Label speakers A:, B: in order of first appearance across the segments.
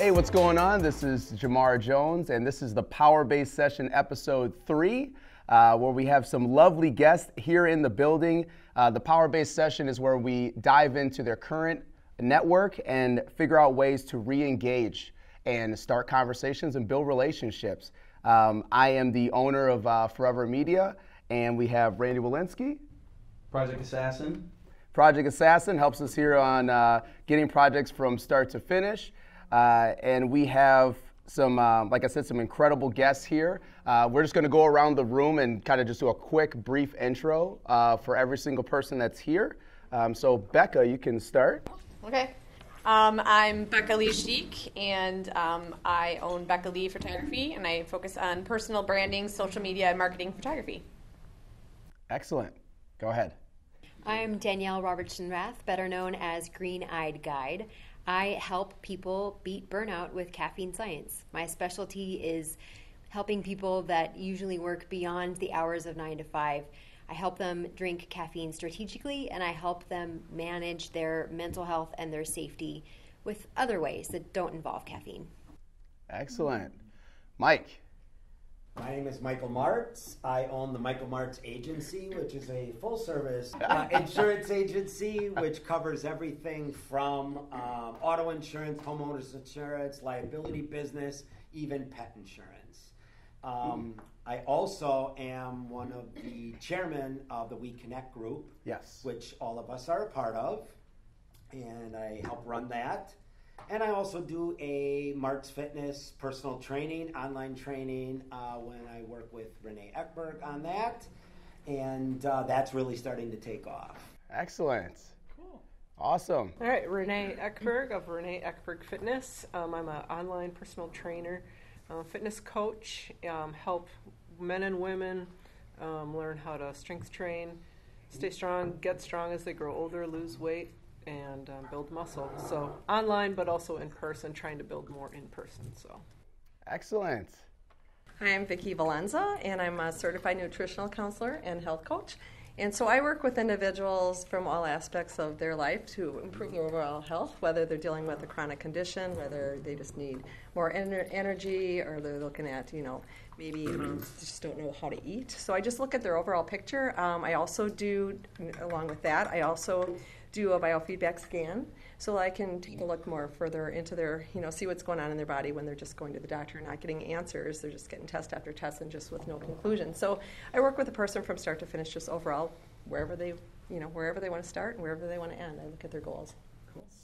A: Hey, what's going on? This is Jamar Jones, and this is the Powerbase session episode 3, where we have some lovely guests here in the building. The Powerbase session is where we dive into their current network and figure out ways to re-engage and start conversations and build relationships. I am the owner of Foureva Media, and we have Randy Walensky.
B: Project Assassin.
A: Project Assassin helps us here on getting projects from start to finish. And we have some, like I said, some incredible guests here. We're just going to go around the room and kind of just do a quick, brief intro for every single person that's here. So Becca, you can start.
C: Okay. I'm Becca Lee Schiek, and I own Becca Lee Photography, and I focus on personal branding, social media, and marketing photography.
A: Excellent. Go ahead.
D: I'm Danielle Rath, better known as Green Eyed Guide. I help people beat burnout with caffeine science. My specialty is helping people that usually work beyond the hours of 9 to 5. I help them drink caffeine strategically, and I help them manage their mental health and their safety with other ways that don't involve caffeine.
A: Excellent. Mike.
E: My name is Michael Martz. I own the Michael Martz Agency, which is a full-service insurance agency which covers everything from auto insurance, homeowners insurance, liability business, even pet insurance. I also am one of the chairmen of the We Connect group,
A: Yes.
E: which all of us are a part of, and I help run that. And I also do a Martz Fitness personal training, online training, when I work with Renee Eckberg on that. And that's really starting to take off.
A: Excellent.
F: Cool.
A: Awesome.
F: All right, Renee Eckberg of Renee Eckberg Fitness. I'm an online personal trainer, fitness coach, help men and women learn how to strength train, stay strong, get strong as they grow older, lose weight, and build muscle. So online, but also in person, trying to build more in person. So,
A: Excellent.
C: Hi, I'm Vicky Valenza, and I'm a certified nutritional counselor and health coach. And so I work with individuals from all aspects of their life to improve their overall health, whether they're dealing with a chronic condition, whether they just need more energy, or they're looking at, maybe just don't know how to eat. So I just look at their overall picture. I also do, along with that, I also do a biofeedback scan, so I can take a look more further into their, see what's going on in their body when they're just going to the doctor and not getting answers. They're just getting test after test and just with no conclusion. So I work with a person from start to finish, just overall, wherever they want to start and wherever they want to end. I look at their goals.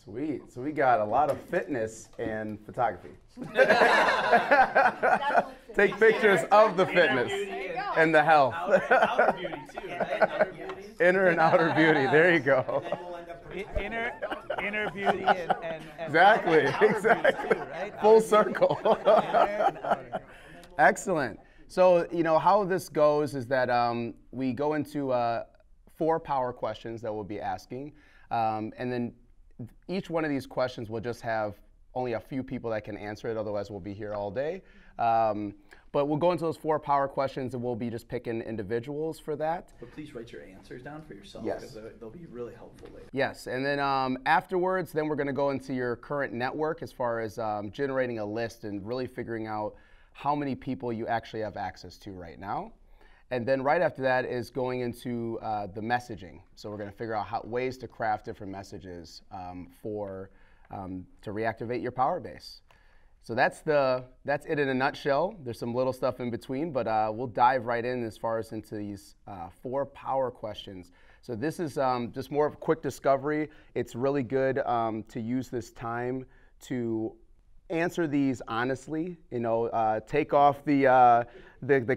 A: Sweet. So we got a lot of fitness and photography. Take pictures of the fitness and the health.
B: Outer beauty too, right? Outer beauty.
A: Inner and outer beauty. There you go.
B: Inner beauty and
A: Exactly.
B: Exactly. Too, right?
A: Full circle. Excellent. So, how this goes is that we go into 4 power questions that we'll be asking. And then each one of these questions will just have only a few people that can answer it. Otherwise, we'll be here all day. But we'll go into those 4 power questions, and we'll be just picking individuals for that.
B: But please write your answers down for yourself,
A: Yes.
B: because they'll be really helpful later.
A: Yes, and then afterwards, then we're going to go into your current network as far as generating a list and really figuring out how many people you actually have access to right now. And then right after that is going into the messaging. So we're going to figure out ways to craft different messages to reactivate your Powerbase. So that's it in a nutshell. There's some little stuff in between, but we'll dive right in as far as into these 4 power questions. So this is just more of a quick discovery. It's really good to use this time to answer these honestly. Take off the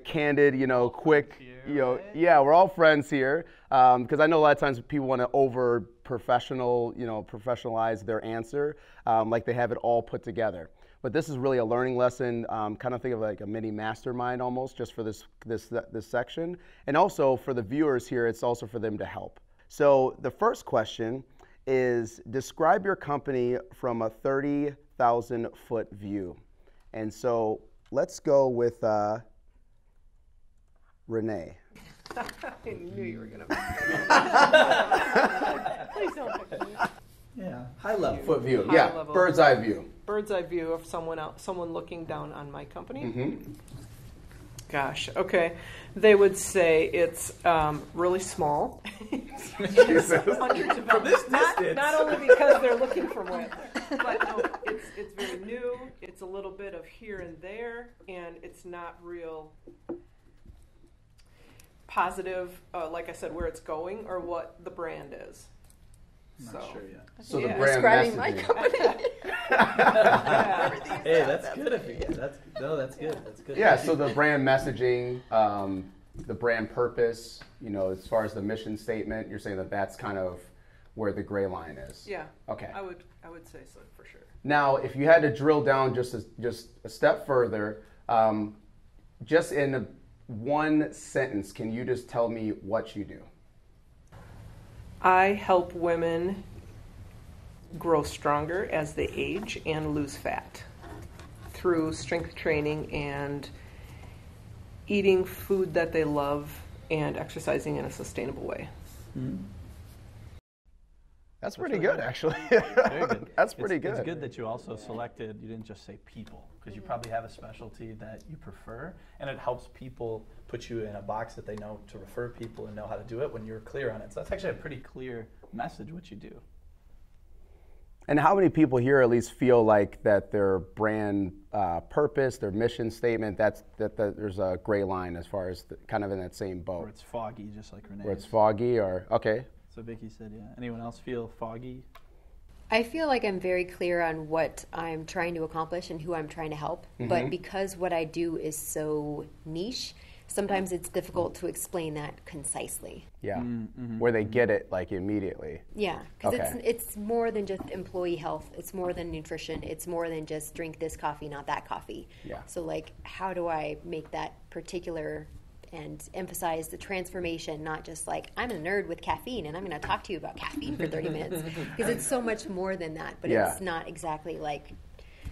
A: candid, quick. Yeah, we're all friends here. Because I know a lot of times people want to professionalize their answer, like they have it all put together. But this is really a learning lesson, kind of think of like a mini mastermind almost, just for this section. And also for the viewers here, it's also for them to help. So the first question is, describe your company from a 30,000-foot view. And so let's go with Renee.
F: I knew you were going to. Please don't pick me.
B: Yeah, high level.
A: Foot view.
F: High
A: Yeah,
F: level.
A: bird's eye view.
F: Bird's eye view of someone looking down on my company.
A: Mm-hmm.
F: Gosh, okay. They would say it's really small.
A: Jesus.
F: Hundreds of
B: From this
F: not,
B: distance.
F: not only because they're looking for width, but no, it's very new. It's a little bit of here and there, and it's not real positive, like I said, where it's going or what the brand is.
B: I'm not sure yet.
A: So the
F: Yeah.
A: brand
C: Describing my
A: messaging.
C: company.
F: Yeah.
B: Hey, that's good if you. That's good. That's good.
A: Yeah, so the brand messaging, the brand purpose, as far as the mission statement, you're saying that that's kind of where the gray line is.
F: Yeah.
A: Okay.
F: I would say so for sure.
A: Now, if you had to drill down just a step further, just in one sentence, can you just tell me what you do?
F: I help women grow stronger as they age and lose fat through strength training and eating food that they love and exercising in a sustainable way.
B: Mm-hmm.
A: That's pretty good, actually.
B: Very good.
A: That's pretty good.
B: It's good that you also selected, you didn't just say people, because you probably have a specialty that you prefer, and it helps people put you in a box that they know to refer people and know how to do it when you're clear on it. So that's actually a pretty clear message what you do.
A: And how many people here at least feel like that their brand purpose, their mission statement, that there's a gray line as far as kind of in that same boat?
B: Or it's foggy, just like Renee.
A: Where it's foggy or, okay.
B: So Vicky said, yeah. Anyone else feel foggy?
D: I feel like I'm very clear on what I'm trying to accomplish and who I'm trying to help. But because what I do is so niche, sometimes it's difficult to explain that concisely.
A: Yeah, where they get it like immediately.
D: Yeah, because
A: Okay.
D: it's more than just employee health. It's more than nutrition. It's more than just drink this coffee, not that coffee.
A: Yeah.
D: So like, how do I make that particular and emphasize the transformation, not just like, I'm a nerd with caffeine and I'm going to talk to you about caffeine for 30 minutes. Because it's so much more than that, but
A: Yeah.
D: it's not exactly like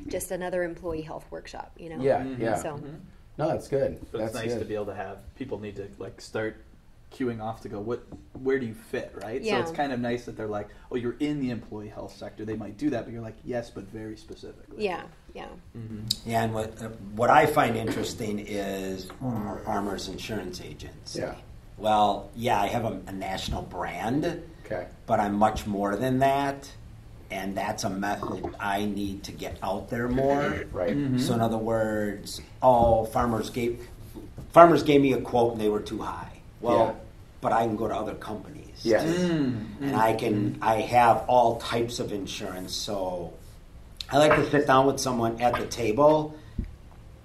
D: just another employee health workshop,
A: Yeah, yeah.
D: So,
A: No, that's good.
B: But
A: That's
B: it's nice
A: good.
B: to be able to have people need to like start queuing off to go, where do you fit, right?
D: Yeah.
B: So it's kind of nice that they're like, oh, you're in the employee health sector. They might do that, but you're like, yes, but very specifically.
D: yeah.
E: Yeah, and what I find interesting is Farmers Insurance Agency.
A: Yeah.
E: Well, yeah, I have a national brand,
A: Okay.
E: but I'm much more than that, and that's a method I need to get out there more.
A: Right.
E: So in other words, farmers gave me a quote and they were too high. Well,
A: Yeah.
E: but I can go to other companies.
A: Yes.
E: And I have all types of insurance, so I like to sit down with someone at the table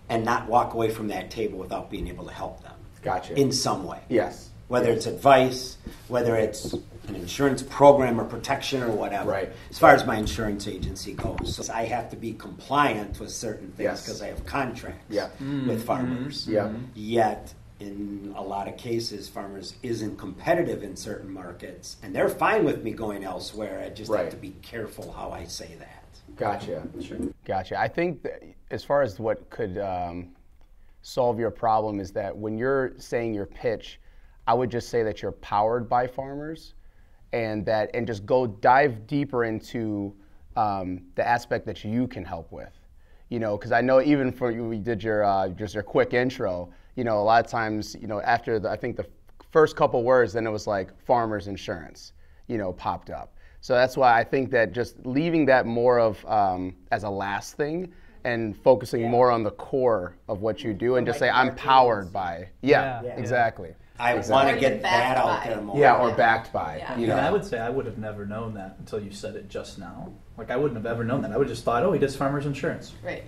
E: and not walk away from that table without being able to help them
A: Gotcha.
E: in some way.
A: Yes.
E: Whether it's advice, whether it's an insurance program or protection or whatever.
A: Right.
E: As far as my insurance agency goes. So I have to be compliant with certain things
A: Yes.
E: because I have contracts
A: Yeah.
E: with farmers.
A: Yeah.
E: Yet, in a lot of cases, farmers isn't competitive in certain markets, and they're fine with me going elsewhere. I just
A: Right.
E: have to be careful how I say that.
A: Gotcha. Gotcha. I think that as far as what could solve your problem is that when you're saying your pitch, I would just say that you're powered by farmers, and just go dive deeper into the aspect that you can help with. Because I know even for you, we did your just your quick intro. A lot of times, after I think the first couple words, then it was like Farmers Insurance, popped up. So that's why I think that just leaving that more of as a last thing and focusing more on the core of what you do and just say, I'm powered by. Yeah,
B: Yeah.
A: exactly.
E: I want to get that out there more.
A: Yeah, or backed by.
C: Yeah.
A: You know.
B: And I would say I would have never known that until you said it just now. Like I wouldn't have ever known that. I would have just thought, oh, he does farmers insurance.
C: Right.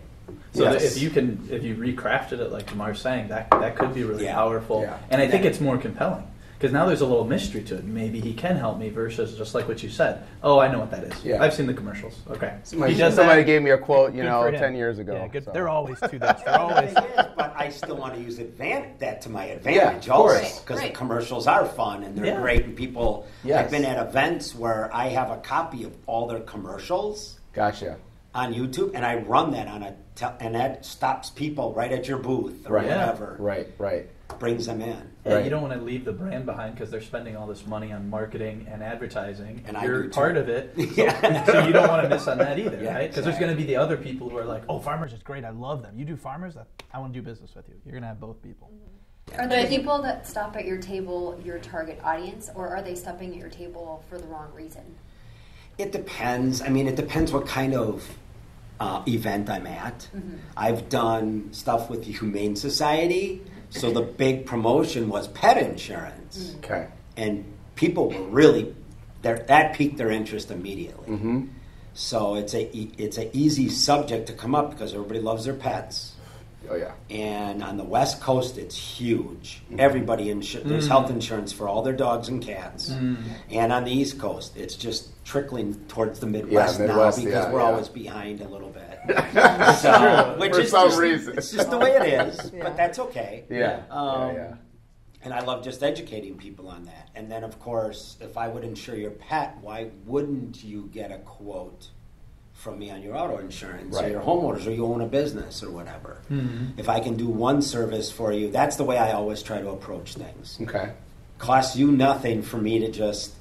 B: So
A: Yes.
B: if you recrafted it like Jamar's saying, that could be really
E: Yeah.
B: powerful.
A: Yeah.
B: And I think it's more compelling. Because now there's a little mystery to it. Maybe he can help me versus just like what you said. Oh, I know what that is.
A: Yeah.
B: I've seen the commercials. Okay.
A: Somebody,
B: He does
A: somebody
B: that.
A: gave me a quote,
B: Good for him.
A: 10 years ago.
B: Yeah, good.
A: so.
B: They're always to this. They're always.
E: The thing is, but I still want to use that to my advantage
A: of course.
E: also, because
C: Right.
E: the commercials are fun and they're
B: Yeah.
E: great, and people.
A: Yes.
E: I've been at events where I have a copy of all their commercials,
A: Gotcha.
E: on YouTube, and I run that on and that stops people right at your booth or whatever.
A: Right.
E: Brings them in.
B: Yeah, you don't want to leave the brand behind because they're spending all this money on marketing and advertising,
E: and
B: you're part of it.
E: Yeah.
B: So you don't want to miss on that either,
E: Yeah,
B: right? Because there's going to be the other people who are like, oh, farmers is great, I love them. You do farmers, I want to do business with you. You're going to have both people.
D: Are the people that stop at your table your target audience, or are they stopping at your table for the wrong reason?
E: It depends. I mean, it depends what kind of event I'm at. I've done stuff with the Humane Society, so the big promotion was pet insurance.
A: Okay.
E: And people were really, that piqued their interest immediately. So it's a easy subject to come up because everybody loves their pets.
A: Oh yeah.
E: And on the West Coast, it's huge. Everybody there's health insurance for all their dogs and cats. And on the East Coast, it's just trickling towards the Midwest, now because we're always behind a little bit. Which
A: for
E: is
A: some
E: just,
A: reason.
E: it's just the way it is, but that's okay.
A: Yeah.
E: And I love just educating people on that. And then, of course, if I would insure your pet, why wouldn't you get a quote from me on your auto insurance or your homeowners, or you own a business or whatever? If I can do one service for you, that's the way I always try to approach things.
A: Okay.
E: Costs you nothing for me to just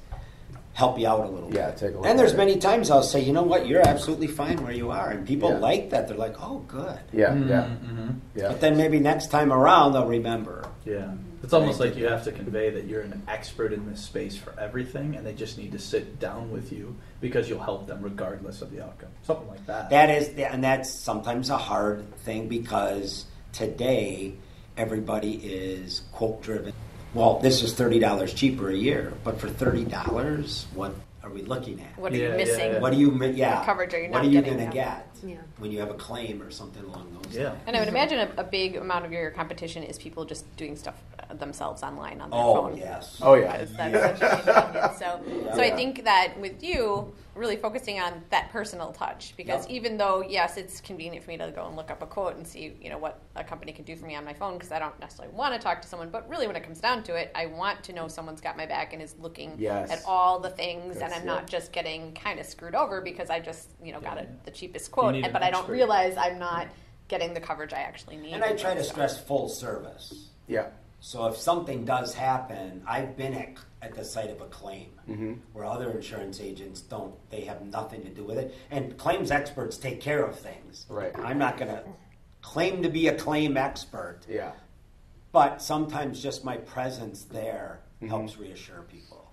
E: help you out a little bit.
A: Yeah, take a look.
E: And there's many times I'll say, you know what, you're absolutely fine where you are. And people like that. They're like, oh, good.
A: Yeah.
E: But then maybe next time around they'll remember.
B: Yeah. It's almost like you have to convey that you're an expert in this space for everything, and they just need to sit down with you because you'll help them regardless of the outcome. Something like that.
E: And that's sometimes a hard thing because today everybody is quote driven. Well, this is $30 cheaper a year, but for $30, what are we looking at?
G: What are you missing?
E: What do you
G: What coverage are you not
E: What are you
G: getting?
E: going to get when you have a claim or something along those lines?
G: And I would imagine a big amount of your competition is people just doing stuff themselves online on their phone.
E: Yes.
A: Oh, yeah.
G: Because that's such a convenience. So I think that with you, really focusing on that personal touch, because even though, yes, it's convenient for me to go and look up a quote and see, what a company can do for me on my phone, because I don't necessarily want to talk to someone, but really when it comes down to it, I want to know someone's got my back and is looking at all the things, and I'm not just getting kind of screwed over because I just, got the cheapest quote, but I don't realize I'm not getting the coverage I actually need.
E: And I try to stress full service.
A: Yeah.
E: So if something does happen, I've been at the site of a claim where other insurance agents don't, they have nothing to do with it. And claims experts take care of things.
A: Right.
E: I'm not going to claim to be a claim expert.
A: Yeah.
E: But sometimes just my presence there helps reassure people.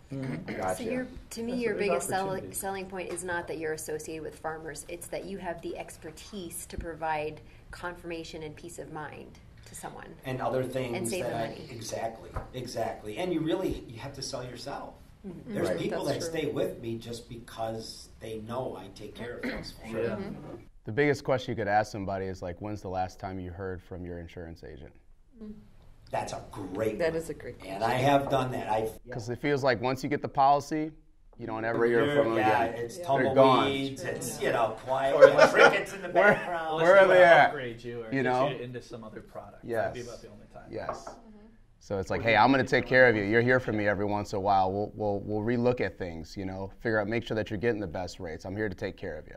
A: Gotcha.
D: So to me, your biggest selling point is not that you're associated with farmers. It's that you have the expertise to provide confirmation and peace of mind to someone.
E: And other things
D: and save
E: that
D: them money.
E: Exactly. And you have to sell yourself. There's people that stay with me just because they know I take care of things for them.
A: The biggest question you could ask somebody is like, when's the last time you heard from your insurance agent?
E: That's a great one.
C: That is a great question.
E: And I have done that.
A: Because it feels like once you get the policy, you don't ever hear from them again.
E: It's
A: They're gone.
E: tumbleweeds, it's, quiet, crickets in the background.
A: Where are they at?
B: Upgrade you or
A: You
B: get
A: know?
B: you into some other product.
A: Yes.
B: That'd be about the only time.
A: Yes. So it's like, hey, I'm going to take care of you. You're here for me every once in a while. We'll relook at things, figure out, make sure that you're getting the best rates. I'm here to take care of you.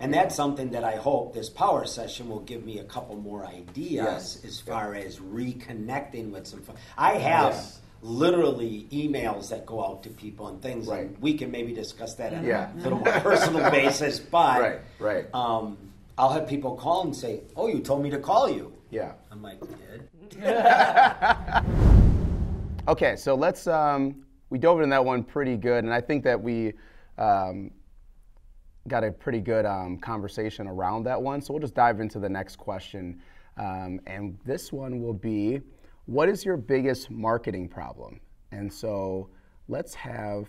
E: And that's something that I hope this power session will give me a couple more ideas as far as reconnecting with some. I have literally emails that go out to people and things, and we can maybe discuss that on a little more personal basis. But I'll have people call and say, "Oh, you told me to call you."
A: Yeah.
E: I'm like, "Did?"
A: Okay, so let's. We dove into that one pretty good, and I think that we. Got a pretty good conversation around that one. So we'll just dive into the next question. And this one will be, what is your biggest marketing problem? And so let's have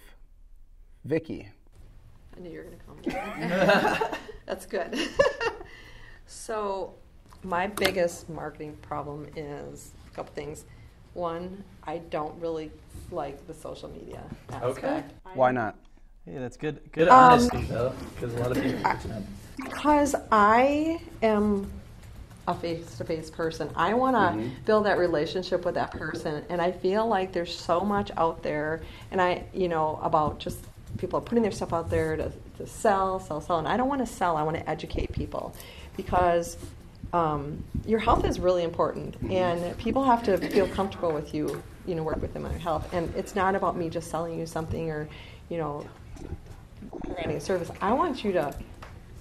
A: Vicky.
C: I knew you were going to call me. That's good. So my biggest marketing problem is a couple things. One, I don't really like the social media aspect.
A: Why not?
B: Hey, that's good. Good honesty, though, because a lot of people
C: Because I am a face-to-face person. I want to build that relationship with that person, and I feel like there's so much out there, and about just people are putting their stuff out there to sell, and I don't want to sell. I want to educate people because your health is really important, and people have to feel comfortable with you. Work with them on your health, and it's not about me just selling you something or, providing a service. I want you to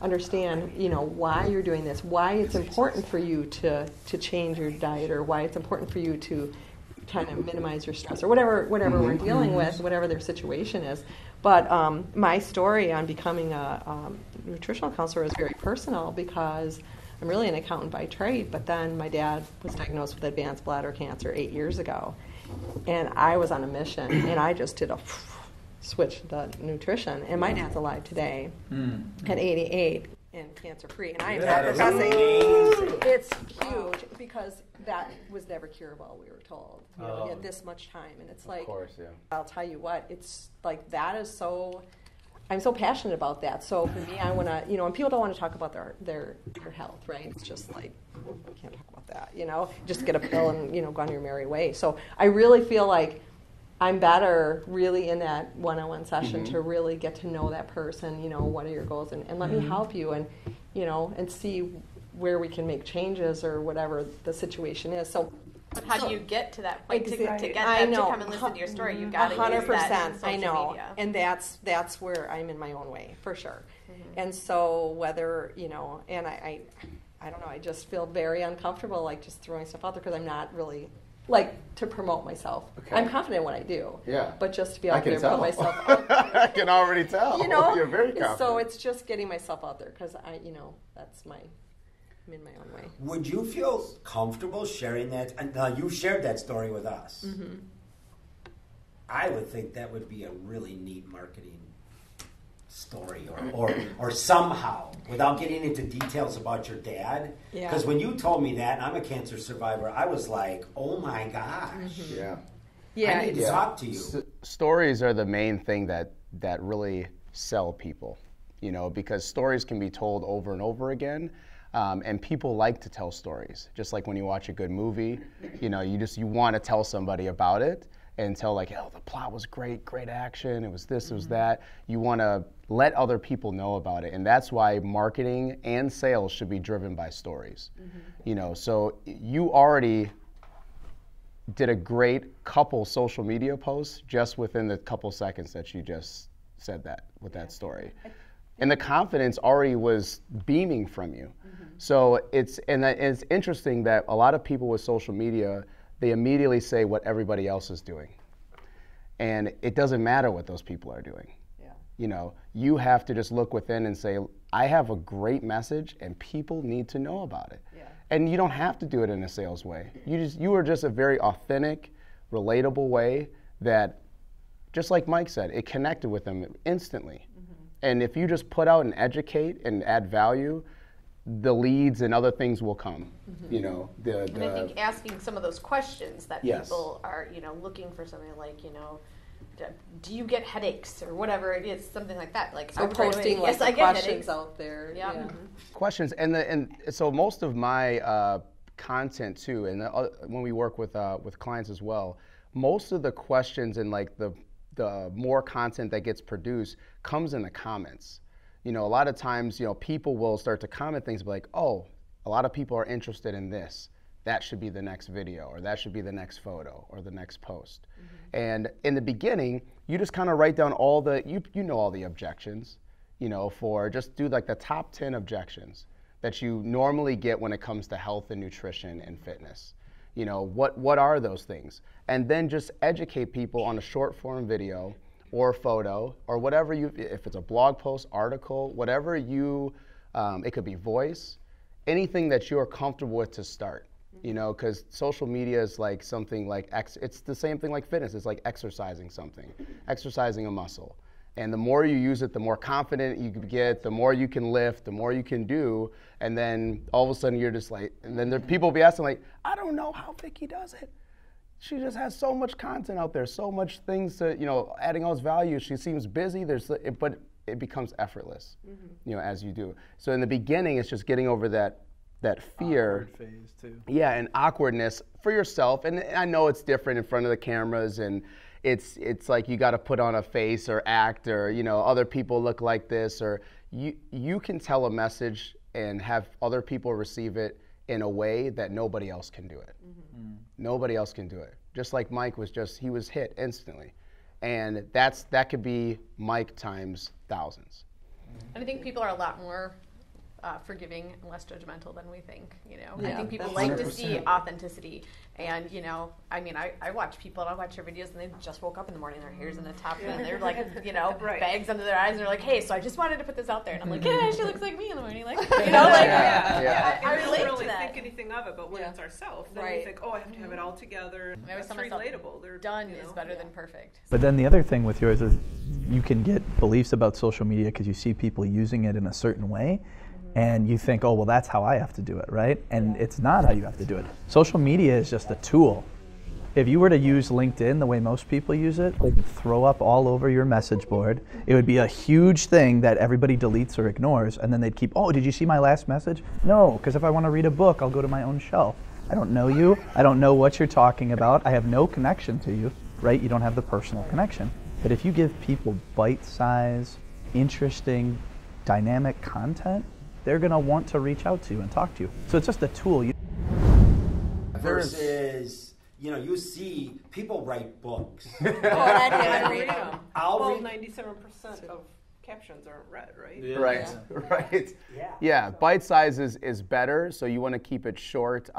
C: understand, why you're doing this, why it's important for you to change your diet, or why it's important for you to kind of minimize your stress, or whatever we're dealing with, whatever their situation is. But my story on becoming a nutritional counselor is very personal because I'm really an accountant by trade, but then my dad was diagnosed with advanced bladder cancer 8 years ago, and I was on a mission, and I just did a switch the nutrition, and my dad's alive today at 88 and cancer-free, and I am not professing. It's huge because that was never curable, we were told. You had this much time, and it's like,
A: Of course, yeah.
C: I'll tell you what, it's like that is so, I'm so passionate about that. So for me, I want to, and people don't want to talk about their health, right? It's just like, I can't talk about that, just get a pill and, go on your merry way. So I really feel like I'm better really in that one-on-one session to really get to know that person, what are your goals, and let me help you and, and see where we can make changes or whatever the situation is. So,
G: but how do you get to that point to get them to come and listen to your story? You got to
C: 100%.
G: use that in social
C: I know,
G: media.
C: and that's where I'm in my own way for sure. And so whether and I don't know, I just feel very uncomfortable like just throwing stuff out there because I'm not really like to promote myself. Okay. I'm confident in what I do.
A: Yeah.
C: But just to be out there and put myself out there.
A: I can already tell. You're very confident.
C: So it's just getting myself out there because I'm in my own way.
E: Would you feel comfortable sharing that? And you shared that story with us. I would think that would be a really neat marketing story, or somehow, without getting into details about your dad. Because when you told me that, and I'm a cancer survivor, I was like, oh my gosh.
C: Yeah.
E: I need to talk to you.
A: Stories are the main thing that really sell people, because stories can be told over and over again. And people like to tell stories. Just like when you watch a good movie, you want to tell somebody about it and tell like, oh, the plot was great action, it was this, it was that. You want to let other people know about it. And that's why marketing and sales should be driven by stories. So you already did a great couple social media posts just within the couple seconds that you just said that with that story. And the confidence already was beaming from you. So it's interesting that a lot of people with social media, they immediately say what everybody else is doing. And it doesn't matter what those people are doing. You have to just look within and say, I have a great message and people need to know about it. And you don't have to do it in a sales way. You are just a very authentic, relatable way that, just like Mike said, it connected with them instantly. And if you just put out and educate and add value, the leads and other things will come.
G: And I think asking some of those questions that people are, looking for something like, do you get headaches or whatever it is, something like that. Like
C: so posting
G: yes,
C: like
G: I get
C: questions
G: headaches
C: out there. Yeah.
A: Questions and so most of my content too, and when we work with clients as well, most of the questions and like the more content that gets produced comes in the comments. A lot of times, people will start to comment things like, oh, a lot of people are interested in this. That should be the next video, or that should be the next photo, or the next post. And in the beginning, you just kind of write down all the, all the objections, for just do like the top 10 objections that you normally get when it comes to health and nutrition and fitness. What are those things? And then just educate people on a short form video or photo or whatever if it's a blog post, article, whatever it could be voice, anything that you're comfortable with to start. Because social media is like something like, it's the same thing like fitness. It's like exercising a muscle. And the more you use it, the more confident you get, the more you can lift, the more you can do. And then all of a sudden you're just like, and then people will be asking like, I don't know how Vicky does it. She just has so much content out there, so much things to, adding all this value. She seems busy, but it becomes effortless, as you do. So in the beginning, it's just getting over that fear.
B: Awkward phase too.
A: Yeah, and awkwardness for yourself. And I know it's different in front of the cameras, and it's like you got to put on a face or act, or other people look like this, or you can tell a message and have other people receive it in a way that nobody else can do it. Nobody else can do it. Just like Mike he was hit instantly. And that could be Mike times thousands.
G: And I think people are a lot more forgiving and less judgmental than we think. I
C: Yeah,
G: think people
C: that's
G: like to see authenticity. And I watch people, and I watch their videos, and they just woke up in the morning, their hair's in a top, and they're like, bags under their eyes, and they're like, hey, so I just wanted to put this out there, and I'm like, yeah, she looks like me in the morning, like, I relate
F: don't really
G: to that.
F: think anything of it, but when it's ourselves, then we think, oh, I have to have it all together.
G: I always
F: That's
G: tell myself,
F: relatable. They're
G: done is better than perfect.
B: But then the other thing with yours is you can get beliefs about social media because you see people using it in a certain way. And you think, oh, well, that's how I have to do it, right? And it's not how you have to do it. Social media is just a tool. If you were to use LinkedIn the way most people use it, they could throw up all over your message board. It would be a huge thing that everybody deletes or ignores, and then they'd keep, oh, did you see my last message? No, because if I want to read a book, I'll go to my own shelf. I don't know you. I don't know what you're talking about. I have no connection to you, right? You don't have the personal connection. But if you give people bite-sized, interesting, dynamic content, they're going to want to reach out to you and talk to you. So it's just a tool.
E: Versus, you see people write books.
F: I read them.
E: I'll read
F: 97% of captions aren't read, right?
B: Yeah.
A: Right. Yeah. Bite size is better, so you want to keep it short.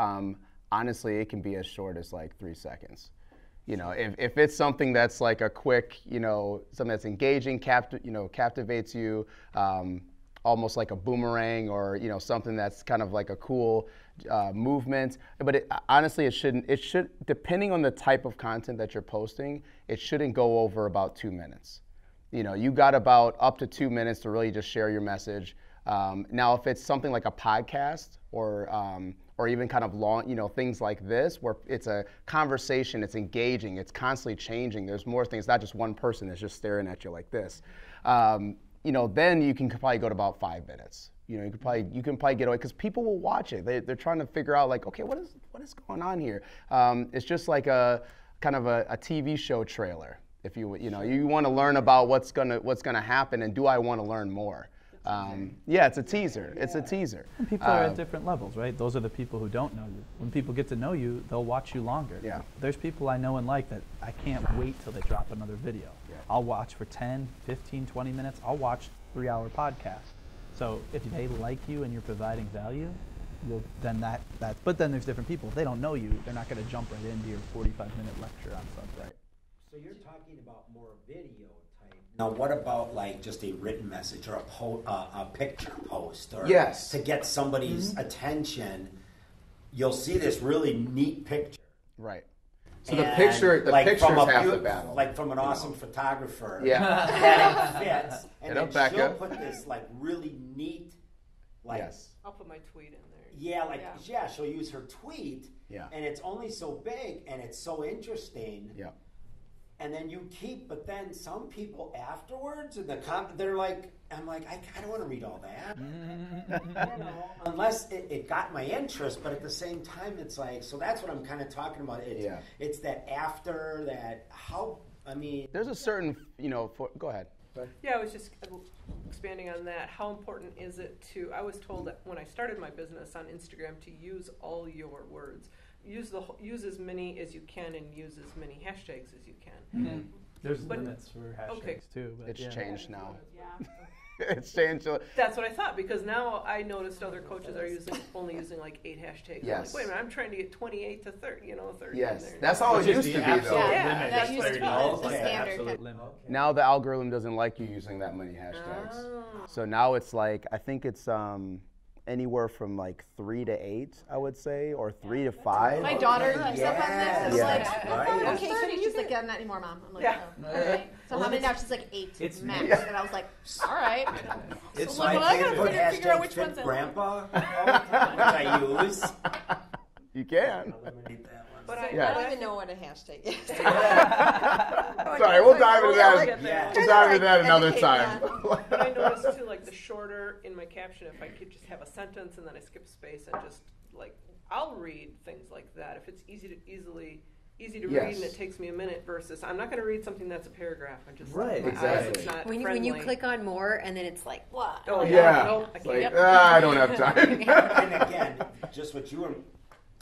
A: Honestly, it can be as short as like 3 seconds. If it's something that's like a quick, something that's engaging, captivates you, almost like a boomerang, or something that's kind of like a cool movement. But honestly, it should, depending on the type of content that you're posting, it shouldn't go over about 2 minutes. You got about up to 2 minutes to really just share your message. Now, if it's something like a podcast or even kind of long, things like this, where it's a conversation, it's engaging, it's constantly changing. There's more things, not just one person that's just staring at you like this. Then you can probably go to about 5 minutes. You can probably get away, because people will watch it. They're trying to figure out, like, okay, what is going on here? It's just like a kind of a TV show trailer. If you want to learn about what's gonna happen, and do I want to learn more? It's a teaser. It's a teaser.
B: And people are at different levels, right? Those are the people who don't know you. When people get to know you, they'll watch you longer.
A: Yeah.
B: There's people I know and like that I can't wait till they drop another video. Yeah. I'll watch for 10, 15, 20 minutes. I'll watch 3-hour podcasts. So if they like you and you're providing value, then but then there's different people. If they don't know you, they're not going to jump right into your 45-minute lecture on something. Right.
E: So you're talking about more video type. Now, what about like just a written message or a picture post, or to get somebody's attention? You'll see this really neat picture.
A: Right. So the picture's half the battle.
E: Like from an awesome photographer.
A: Yeah.
E: And it fits. And then
A: Becca.
E: she'll put this like really neat,
F: I'll put my tweet in there.
E: Yeah, she'll use her tweet.
A: Yeah.
E: And it's only so big and it's so interesting.
A: Yeah.
E: And then but then some people afterwards, and they're like, I'm like, I don't want to read all that. I don't know, unless it got my interest, but at the same time, it's like, so that's what I'm kind of talking about. It's that after that, there's
A: a certain, go ahead.
F: Yeah, I was just expanding on that. How important is it I was told that when I started my business on Instagram to use all your words. Use as many as you can, and use as many hashtags as you can.
B: Mm-hmm. There's limits for hashtags too. But
A: it's changed now.
G: Yeah.
A: It's changed.
F: That's what I thought, because now I noticed other coaches are only using like 8 hashtags.
A: Yes.
F: I'm like, wait a minute, I'm trying to get 28 to 30, 30
A: Yes,
F: in there.
A: that's how it used to be, though.
G: Yeah, that used to be the standard.
B: Absolute limit.
A: Now the algorithm doesn't like you using that many hashtags.
F: Oh.
A: So now it's like, I think it's anywhere from like 3 to 8, I would say, or 3 to 5.
G: My daughter keeps up on this.
A: Yes.
G: It's like,
E: Right.
G: okay, so she's like, I'm not anymore, Mom. I'm like,
F: Yeah.
G: oh, all right. So how many now? She's like 8 max.
A: Yeah.
G: And I was like, all right.
E: It's
G: So
E: my
G: I gotta
E: favorite
G: figure out
E: hashtag
G: which
E: fit
G: ones I
E: grandpa, which I use.
A: You can.
E: Eliminate that one.
F: But
C: I
A: Yeah.
C: don't even know what a hashtag is.
A: Sorry, we'll dive into that.
E: Yeah.
A: We'll dive into that another
C: Educate
A: time.
F: But I noticed too, like the shorter in my caption, if I could just have a sentence and then I skip space and just like, I'll read things like that if it's easily easy to read and it takes me a minute versus I'm not going to read something that's a paragraph. I just
B: Right,
F: my
A: exactly.
F: eyes, it's not
D: When
F: friendly.
D: you click on more, and then it's like, what?
F: Oh
A: Yeah.
F: no, I
A: It's
F: can't.
A: like, I don't have time.
E: And again, just what you were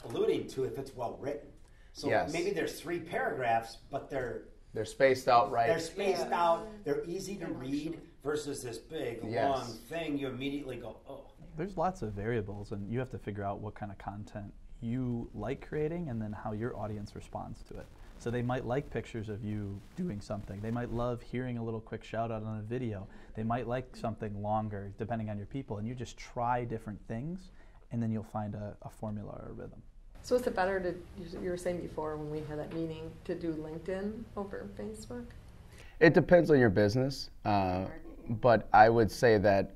E: alluding to, if it's well written. So
A: Yes.
E: maybe there's 3 paragraphs, but they're
A: spaced out right.
E: they're spaced out, they're easy to read versus this big, long thing. You immediately go, oh.
B: There's lots of variables, and you have to figure out what kind of content you like creating and then how your audience responds to it. So they might like pictures of you doing something. They might love hearing a little quick shout out on a video. They might like something longer depending on your people, and you just try different things and then you'll find a formula or a rhythm.
C: So is it better to, you were saying before when we had that meeting, to do LinkedIn over Facebook?
A: It depends on your business, but I would say that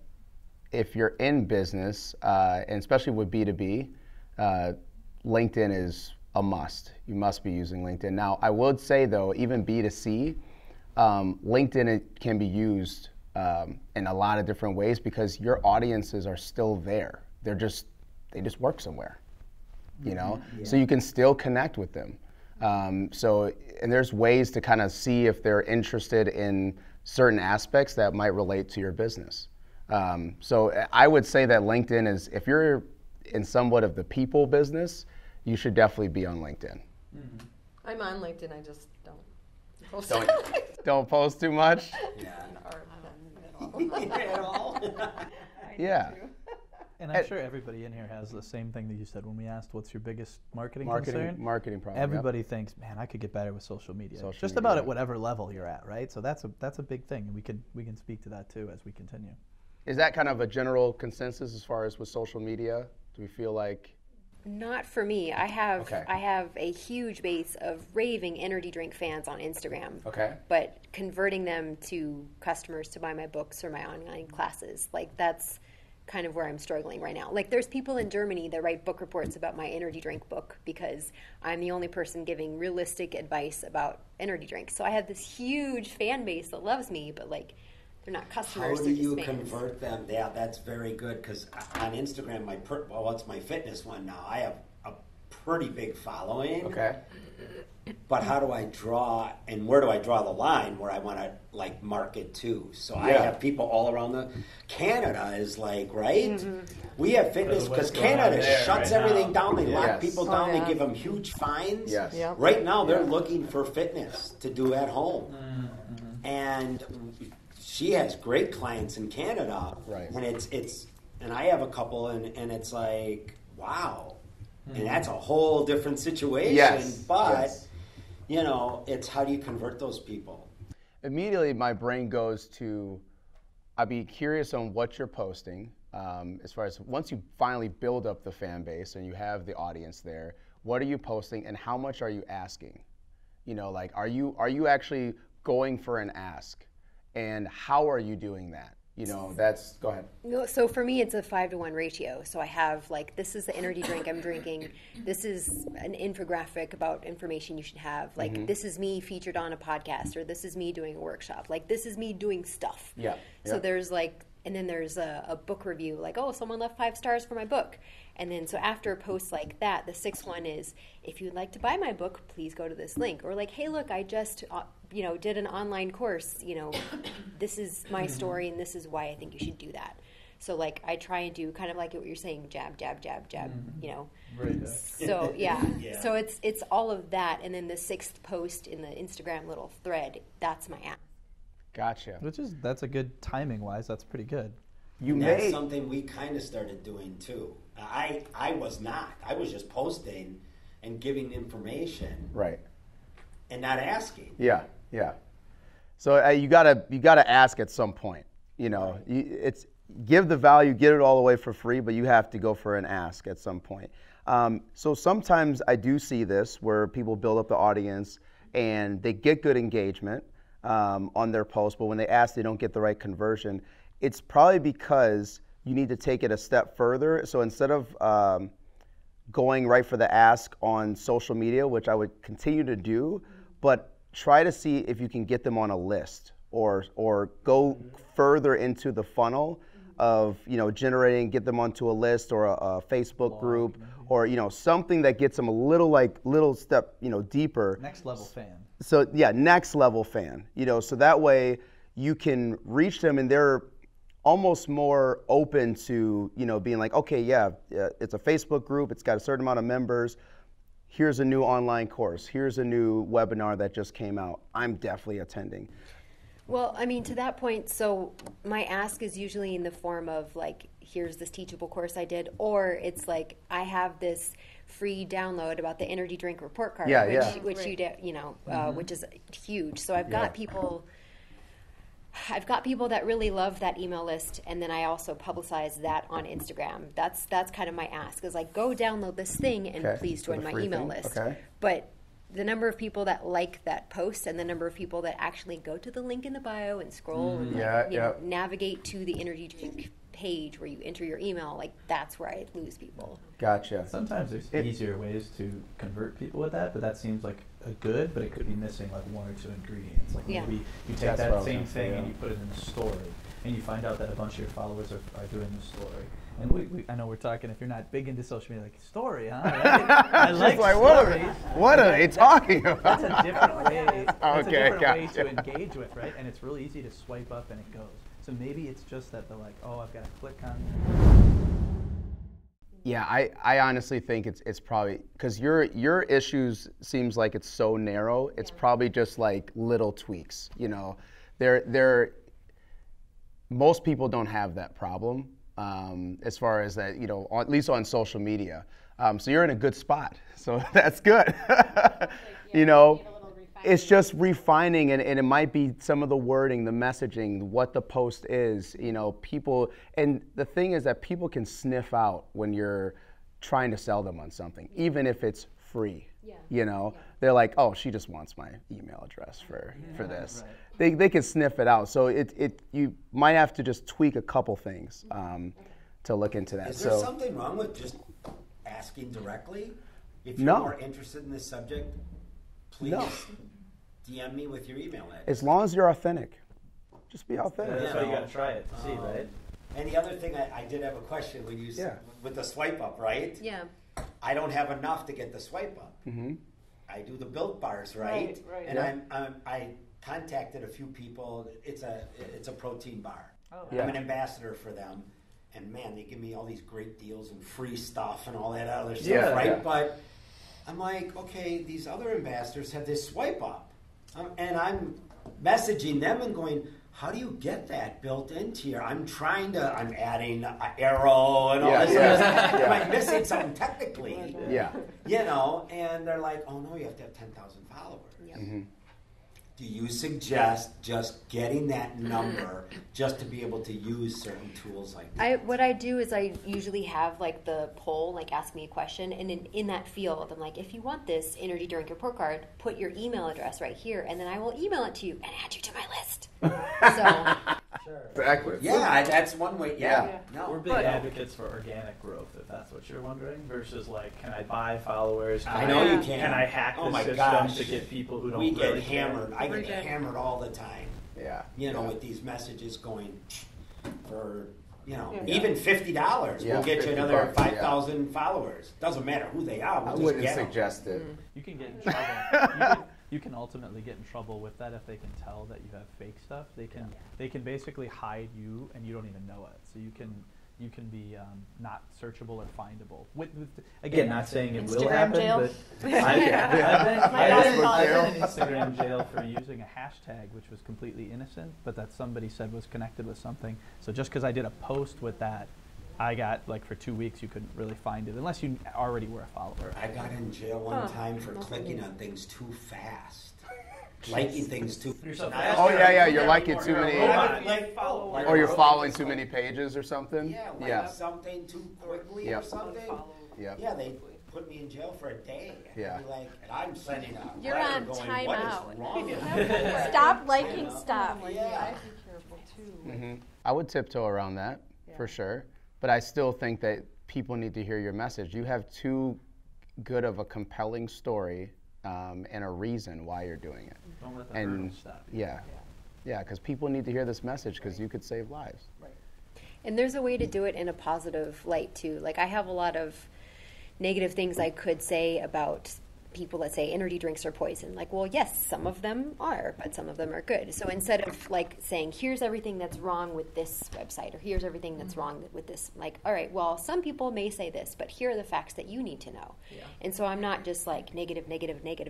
A: if you're in business, and especially with B2B, LinkedIn is a must. You must be using LinkedIn. Now, I would say though, even B2C, LinkedIn can be used in a lot of different ways because your audiences are still there. They just work somewhere. You know, so you can still connect with them. And there's ways to kind of see if they're interested in certain aspects that might relate to your business. So I would say that LinkedIn is, if you're in somewhat of the people business, you should definitely be on LinkedIn.
C: Mm-hmm. I'm on LinkedIn, I just don't post.
A: Don't post too much.
E: At all.
A: Yeah.
B: And I'm sure everybody in here has the same thing that you said when we asked, what's your biggest marketing concern?
A: Marketing problem.
B: Everybody thinks, man, I could get better with social media.
A: Social
B: Just
A: media,
B: about
A: yeah.
B: at whatever level you're at, right? So that's a big thing. We can speak to that too as we continue.
A: Is that kind of a general consensus as far as with social media? Do we feel like?
D: Not for me. I have
A: Okay.
D: I have a huge base of raving energy drink fans on Instagram.
A: Okay.
D: But converting them to customers to buy my books or my online classes, like that's kind of where I'm struggling right now. Like there's people in Germany that write book reports about my energy drink book because I'm the only person giving realistic advice about energy drinks. So I have this huge fan base that loves me, but like they're not customers.
E: How do
D: they're just
E: you
D: fans.
E: convert them? Yeah, that's very good because on Instagram, it's my fitness one now. I have a pretty big following.
A: Okay.
E: But how do I draw, and where do I draw the line where I want to like market to? So I
A: Yeah.
E: have people all around Canada is like, right?
C: Mm-hmm.
E: We have fitness because Canada shuts everything down. They lock
A: Yes.
E: people down.
C: yeah.
E: They give them huge fines.
A: Yes.
C: Yep.
E: Right now, they're looking for fitness to do at home. And she has great clients in Canada.
A: Right.
E: And it's and I have a couple, and it's like, wow. And that's a whole different situation.
A: Yes.
E: But
A: Yes.
E: you know, it's how do you convert those people?
A: Immediately my brain goes to, I'd be curious on what you're posting, as far as once you finally build up the fan base and you have the audience there, what are you posting and how much are you asking? You know, like are you actually going for an ask? And how are you doing that? You know, go ahead.
D: No, so for me, it's a 5-to-1 ratio. So I have like, this is the energy drink I'm drinking. This is an infographic about information you should have. Like, this is me featured on a podcast, or this is me doing a workshop. Like, this is me doing stuff.
A: Yeah.
D: So
A: yeah.
D: there's like, and then there's a book review, like, oh, someone left 5 stars for my book. And then so after a post like that, the 6th one is, if you'd like to buy my book, please go to this link. Or like, hey, look, I just did an online course. This is my story, and this is why I think you should do that. So like I try and do kind of like what you're saying, jab, jab, jab, jab.
B: Right.
D: So yeah.
E: Yeah.
D: So it's all of that, and then the 6th post in the Instagram little thread, that's my app.
A: Gotcha.
B: That's a good timing wise. That's pretty good.
E: That's something we kind of started doing too. I was not. I was just posting and giving information
A: Right.
E: and not asking.
A: Yeah. Yeah. So you gotta ask at some point. You know, it's give the value, get it all away for free, but you have to go for an ask at some point. So sometimes I do see this where people build up the audience and they get good engagement on their post, but when they ask, they don't get the right conversion. It's probably because you need to take it a step further. So instead of going right for the ask on social media, which I would continue to do, but try to see if you can get them on a list or go further into the funnel of, you know, generating, get them onto a list or a Facebook group, or, you know, something that gets them a little step, you know, deeper.
B: Next level fan.
A: So yeah, next level fan, you know, so that way you can reach them and they're almost more open to, you know, being like, okay, yeah, it's a Facebook group, it's got a certain amount of members, here's a new online course, here's a new webinar that just came out, I'm definitely attending.
D: Well, I mean, to that point, so my ask is usually in the form of like, here's this teachable course I did, or it's like, I have this free download about the energy drink report card, which you did, you know, which is huge. So I've got people that really love that email list, and then I also publicize that on Instagram. That's kind of my ask, is like, go download this thing and please join my email list. But the number of people that like that post and the number of people that actually go to the link in the bio and scroll and know, navigate to the energy drink page where you enter your email, like that's where I lose people.
A: Gotcha.
B: Sometimes there's easier ways to convert people with that, but that seems like a good, but it could be missing like one or two ingredients. Like maybe you take that same thing and you put it in a story, and you find out that a bunch of your followers are doing the story. And I know we're talking, if you're not big into social media, like, story, huh? I like stories.
A: What are they talking about?
B: That's a different way. That's a different way to engage with, right? And it's really easy to swipe up and it goes. So maybe it's just that they're like, oh, I've got to click on.
A: Yeah, I honestly think it's probably, because your issues seems like it's so narrow, it's probably just like little tweaks, you know. Most people don't have that problem. As far as that, you know, at least on social media. So you're in a good spot. So that's good. You know, it's just refining, and it might be some of the wording, the messaging, what the post is, you know, people. And the thing is that people can sniff out when you're trying to sell them on something, even if it's free. You know, they're like, oh, she just wants my email address for this. Right. They can sniff it out. So you might have to just tweak a couple things to look into that.
E: Is there something wrong with just asking directly? If you're more interested in this subject, please DM me with your email address.
A: As long as you're authentic. Just be authentic.
B: That's why you got to try it to see, right?
E: And the other thing, I did have a question when you said, with the swipe up, right?
D: Yeah.
E: I don't have enough to get the swipe up. I do the Built Bars, right? And I contacted a few people. It's a protein bar. I'm an ambassador for them, and man, they give me all these great deals and free stuff and all that other stuff, right? But I'm like, okay, these other ambassadors have this swipe up, and I'm messaging them and going, how do you get that built into your? I'm adding an arrow and all this stuff. Am I missing something technically? You know, and they're like, oh no, you have to have 10,000 followers. Do you suggest just getting that number just to be able to use certain tools like that?
D: What I do is I usually have like the poll, like ask me a question, and in that field, I'm like, if you want this energy drink report card, put your email address right here, and then I will email it to you and add you to my list.
A: Exactly.
E: Yeah, that's one way. No.
B: We're big advocates for organic growth, if that's what you're wondering, versus like, can I buy followers?
E: I know you can.
B: Can I hack the system to get people who don't really
E: hammered. I get hammered all the time. You know, with these messages going for, you know, even $50 will get you another 5,000 followers. Doesn't matter who they are.
A: I wouldn't suggest it.
B: You can get in trouble. You can ultimately get in trouble with that if they can tell that you have fake stuff. They can basically hide you, and you don't even know it. So you can be not searchable or findable. Again, not saying it will happen,
G: jail.
B: but I've been in Instagram jail for using a hashtag which was completely innocent, but that somebody said was connected with something. So just because I did a post with that, I got, like, for 2 weeks, you couldn't really find it, unless you already were a follower.
E: I got in jail one time for clicking on things too fast. Liking things too fast.
A: Oh, you're liking too many. Or you're following too many pages or something.
E: Yeah, something too quickly or something. Yeah, they put me in jail for a day. And I'm sending out.
G: You're on
E: going,
G: timeout.
E: What is wrong?
G: Stop liking stuff.
F: Yeah. Be careful too.
A: I would tiptoe around that for sure. But I still think that people need to hear your message. You have too good of a compelling story and a reason why you're doing it.
B: Don't let the hurdles stop.
A: Yeah, because people need to hear this message because you could save lives.
D: And there's a way to do it in a positive light too. Like I have a lot of negative things I could say about people that say energy drinks are poison. Like, well, yes, some of them are, but some of them are good. So instead of like saying, here's everything that's wrong with this website, or here's everything that's wrong with this, like, all right, well, some people may say this, but here are the facts that you need to know. Yeah. And so I'm not just like negative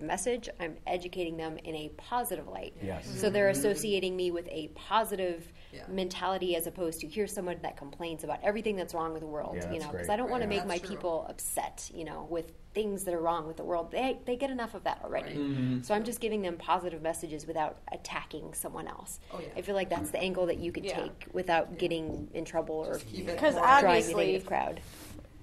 D: message. I'm educating them in a positive light.
A: Yes.
D: So they're associating me with a positive mentality as opposed to here's someone that complains about everything that's wrong with the world.
A: Yeah,
D: you know, because
A: great.
D: I don't want to make
C: That's
D: my
C: true.
D: people upset, you know, with things that are wrong with the world. They get enough of that already.
C: Right.
D: So I'm just giving them positive messages without attacking someone else.
C: Oh, yeah.
D: I feel like that's the angle that you could take without getting in trouble or
G: Because
D: drawing the
G: obviously,
D: negative crowd.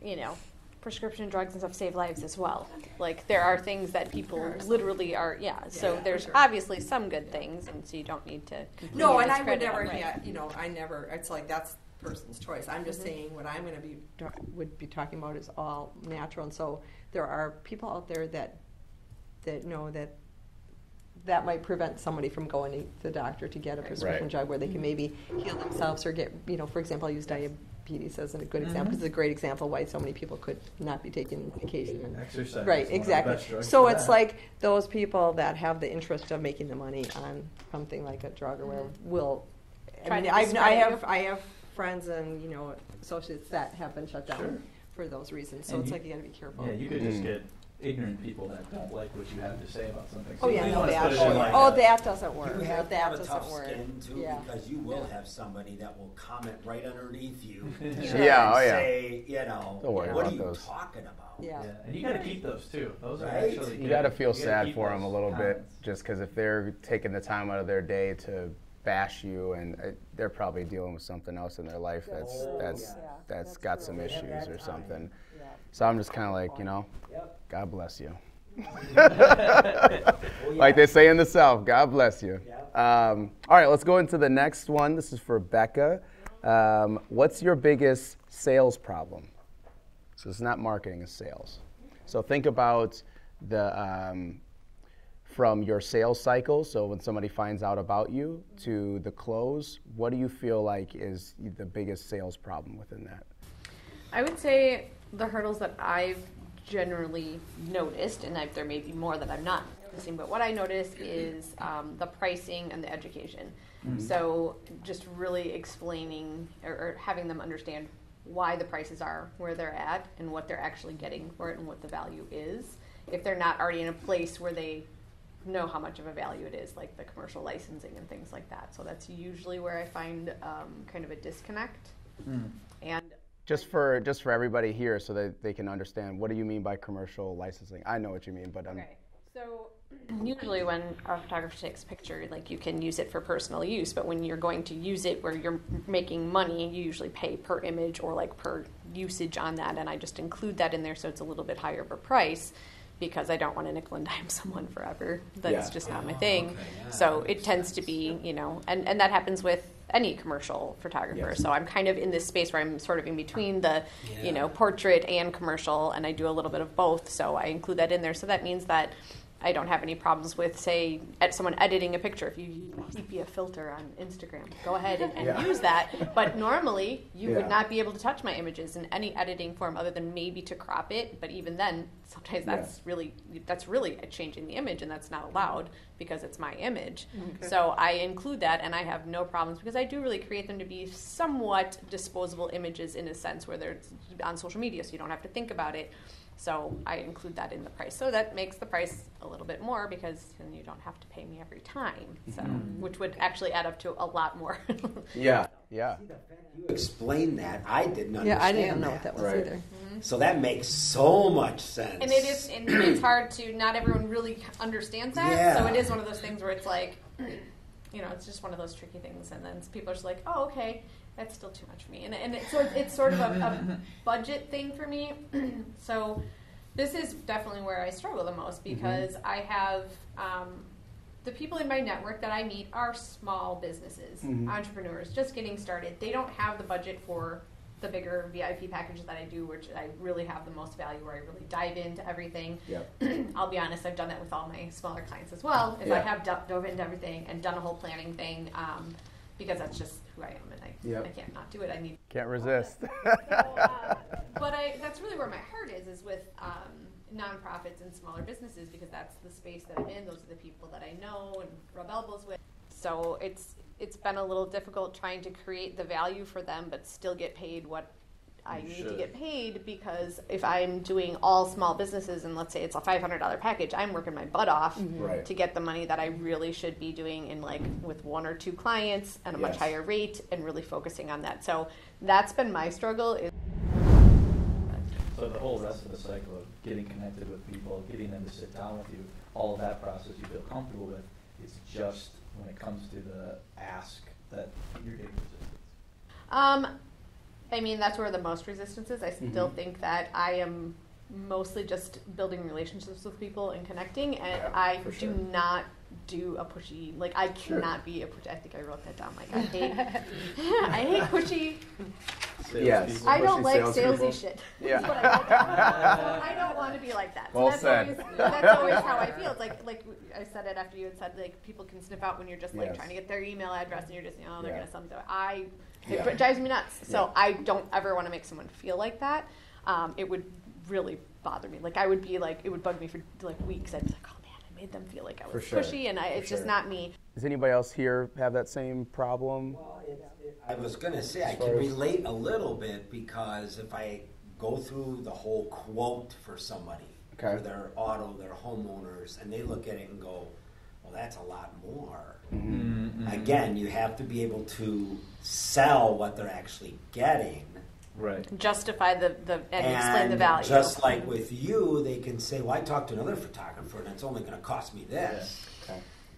G: you know, prescription drugs and stuff save lives as well. Like there are things that people literally are, so there's obviously some good things, and so you don't need to completely
C: No, and I would
G: discredit
C: never,
G: them, right?
C: I never, it's like that's the person's choice. I'm just saying what I'm going to would be talking about is all natural. And so there are people out there that know that might prevent somebody from going to the doctor to get a prescription drug where they can maybe heal themselves or get, for example, I use diabetes as a good example because it's a great example why so many people could not be taking medication. And
B: Exercise.
C: right,
B: is one of the
C: exactly.
B: best drugs
C: So
B: for
C: it's
B: that.
C: like those people that have the interest of making the money on something like a drug or whatever will.
G: Try to
C: I
G: discredit
C: have friends and associates that have been shut down for those reasons. So
B: And
C: it's
B: you-
C: like you got to be careful.
B: Yeah, you could just get ignorant people that don't like what you have to say about something. So
C: Oh
B: you
C: yeah,
B: don't
C: no,
B: wanna
C: that.
B: put it in like
C: Oh,
B: a-
C: that doesn't work.
E: You have to
C: that
E: have a
C: doesn't
E: tough
C: work.
E: skin too,
C: Yeah.
E: because you will have somebody that will comment right underneath you.
A: Yeah, oh, yeah.
E: Say,
A: Don't worry
E: what
A: about
E: are you
A: those.
E: talking about?
C: Yeah.
B: Yeah, and you got to keep those too. Those are
E: Right?
B: actually
A: You
B: good.
A: got to feel
B: You gotta
A: sad
B: keep
A: for them a
B: those
A: little bit,
B: comments.
A: just because if they're taking the time out of their day to bash you, and they're probably dealing with something else in their life that's got some issues or something.
C: Yeah.
A: So I'm just kind of like,
E: Yep.
A: God bless you.
E: Oh, yeah.
A: Like they say in the South, God bless you.
E: Yeah.
A: All right, let's go into the next one. This is for Becca. What's your biggest sales problem? So it's not marketing, it's sales. So think about from your sales cycle, so when somebody finds out about you, to the close, what do you feel like is the biggest sales problem within that?
G: I would say the hurdles that I've generally noticed, and there may be more that I'm not noticing, but what I notice is the pricing and the education. So just really explaining or having them understand why the prices are where they're at and what they're actually getting for it and what the value is. If they're not already in a place where they know how much of a value it is, like the commercial licensing and things like that. So that's usually where I find kind of a disconnect. And
A: Just for everybody here, so that they can understand, what do you mean by commercial licensing? I know what you mean, but
G: okay, so usually when a photographer takes a picture, like you can use it for personal use, but when you're going to use it where you're making money, you usually pay per image or like per usage on that, and I just include that in there so it's a little bit higher of a price, because I don't want to nickel and dime someone forever. That's just not my thing.
E: Okay, yeah,
G: So
E: that
G: it
E: makes
G: tends to be, and that happens with any commercial photographer.
A: Yes.
G: So I'm kind of in this space where I'm sort of in between the, portrait and commercial, and I do a little bit of both. So I include that in there. So that means that I don't have any problems with, say, someone editing a picture. If you use a sepia filter on Instagram, go ahead and use that. But normally, you would not be able to touch my images in any editing form other than maybe to crop it. But even then, sometimes that's really changing the image, and that's not allowed because it's my image. Okay. So I include that, and I have no problems because I do really create them to be somewhat disposable images in a sense where they're on social media, so you don't have to think about it. So I include that in the price. So that makes the price a little bit more because then you don't have to pay me every time. So, which would actually add up to a lot more.
A: yeah.
E: See, the fact you explained that, I didn't understand
C: Yeah, I didn't know what that was
A: Right.
C: either.
E: So that makes so much sense.
G: And it's hard to, not everyone really understands that.
E: Yeah.
G: So it is one of those things where it's like, it's just one of those tricky things. And then people are just like, oh, okay, that's still too much for me. And it's sort of a budget thing for me. So this is definitely where I struggle the most because I have the people in my network that I meet are small businesses, entrepreneurs, just getting started. They don't have the budget for the bigger VIP packages that I do, which I really have the most value, where I really dive into everything.
A: Yep.
G: I'll be honest, I've done that with all my smaller clients as well. I have dove into everything and done a whole planning thing because that's just who I am, and I can't not do it. I need.
A: Can't resist.
G: But that's really where my heart is with nonprofits and smaller businesses, because that's the space that I'm in. Those are the people that I know and rub elbows with. So it's been a little difficult trying to create the value for them, but still get paid what I need to get paid, because if I'm doing all small businesses and let's say it's a $500 package, I'm working my butt off to get the money that I really should be doing in like with 1 or 2 clients at a much higher rate, and really focusing on that. So that's been my struggle.
B: So the whole rest of the cycle of getting connected with people, getting them to sit down with you, all of that process you feel comfortable with, it's just when it comes to the ask that you're getting resistance.
G: I mean, that's where the most resistance is. I still think that I am mostly just building relationships with people and connecting, and I do not do a pushy, like I cannot be a pushy. I think I wrote that down. Like I hate pushy.
A: Yes.
G: I don't like salesy
A: people.
G: shit.
A: Yeah.
G: That's what I wrote down. So I don't want to be like that. So
A: Well
G: that's
A: said.
G: that's always how I feel. It's like I said it after you had said, like people can sniff out when you're just like trying to get their email address and you're just, they're gonna send it. It drives me nuts. So I don't ever want to make someone feel like that. It would really bother me. Like I would be like, it would bug me for like weeks. I'd be like, oh man, I made them feel like I was pushy, and it's just not me.
A: Does anybody else here have that same problem?
E: Well, I was going to say I can relate a little bit, because if I go through the whole quote for somebody, for their auto, their homeowners, and they look at it and go, well, that's a lot more. Again, you have to be able to sell what they're actually getting.
B: Right.
G: Justify and explain the value.
E: Just like with you, they can say, well, I talked to another photographer and it's only going to cost me this.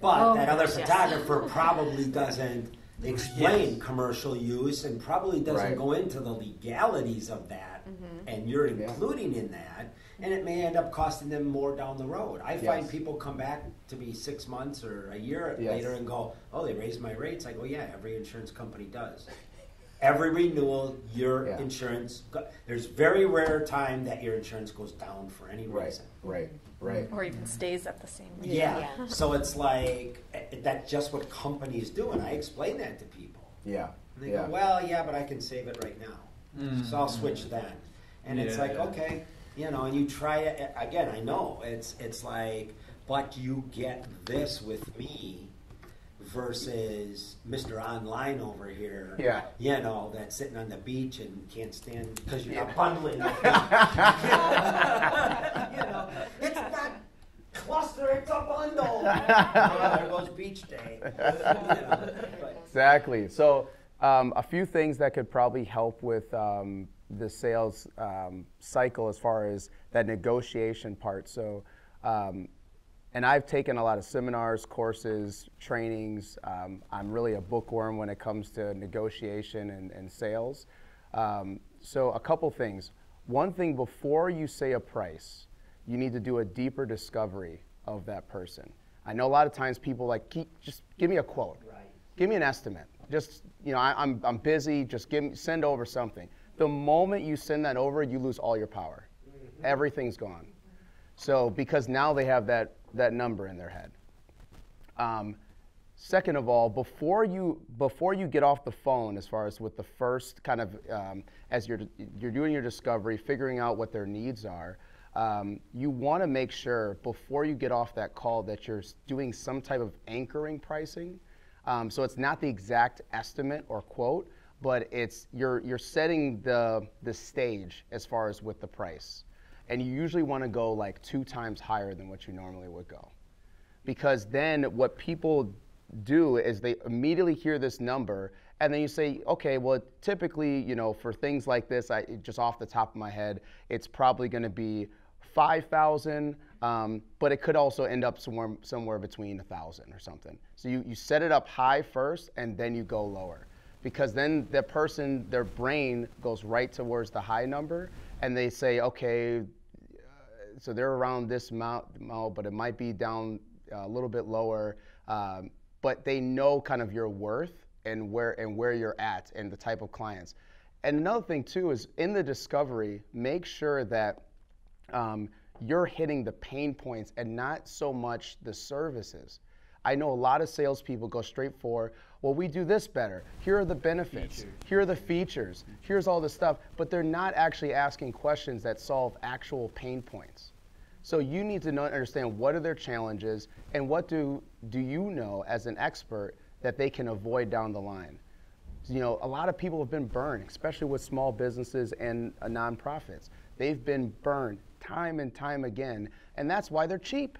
E: But that other photographer probably doesn't explain commercial use and probably doesn't go into the legalities of that, and you're including in that, and it may end up costing them more down the road. I find people come back to me 6 months or a year later and go, oh, they raised my rates. I go, yeah, every insurance company does. Every renewal, your insurance, there's very rare time that your insurance goes down for any reason.
A: Right.
G: Or even stays at the same rate.
E: Yeah. So it's like, that's just what companies do, and I explain that to people. And they go, well, but I can save it right now. So I'll switch then. And it's like, okay, and you try it, again, I know, it's like, but you get this with me versus Mr. Online over here, that's sitting on the beach and can't stand because you're not bundling. It's not cluster, it's a bundle. There goes beach day.
A: Exactly. So a few things that could probably help with the sales cycle as far as that negotiation part. So. And I've taken a lot of seminars, courses, trainings. I'm really a bookworm when it comes to negotiation and sales. So a couple things. One thing, before you say a price, you need to do a deeper discovery of that person. I know a lot of times people just give me a quote. Give me an estimate. Just, I'm busy, just send over something. The moment you send that over, you lose all your power. Everything's gone. So, because now they have that number in their head. Second of all, before you get off the phone, as far as with the first kind of, as you're doing your discovery, figuring out what their needs are, you want to make sure before you get off that call that you're doing some type of anchoring pricing. So it's not the exact estimate or quote, but it's you're setting the stage as far as with the price. And you usually want to go like 2 times higher than what you normally would go. Because then what people do is they immediately hear this number, and then you say, okay, well, typically, for things like this, just off the top of my head, it's probably going to be 5,000, but it could also end up somewhere between 1,000 or something. So you set it up high first, and then you go lower. Because then the person, their brain goes right towards the high number, and they say, okay, so they're around this amount, but it might be down a little bit lower. But they know kind of your worth and where you're at and the type of clients. And another thing too is in the discovery, make sure that you're hitting the pain points and not so much the services. I know a lot of salespeople go straight for, well, we do this better. Here are the benefits. Here are the features. Here's all the stuff. But they're not actually asking questions that solve actual pain points. So you need to understand what are their challenges and what do you know as an expert that they can avoid down the line. You know, a lot of people have been burned, especially with small businesses and nonprofits. They've been burned time and time again, and that's why they're cheap,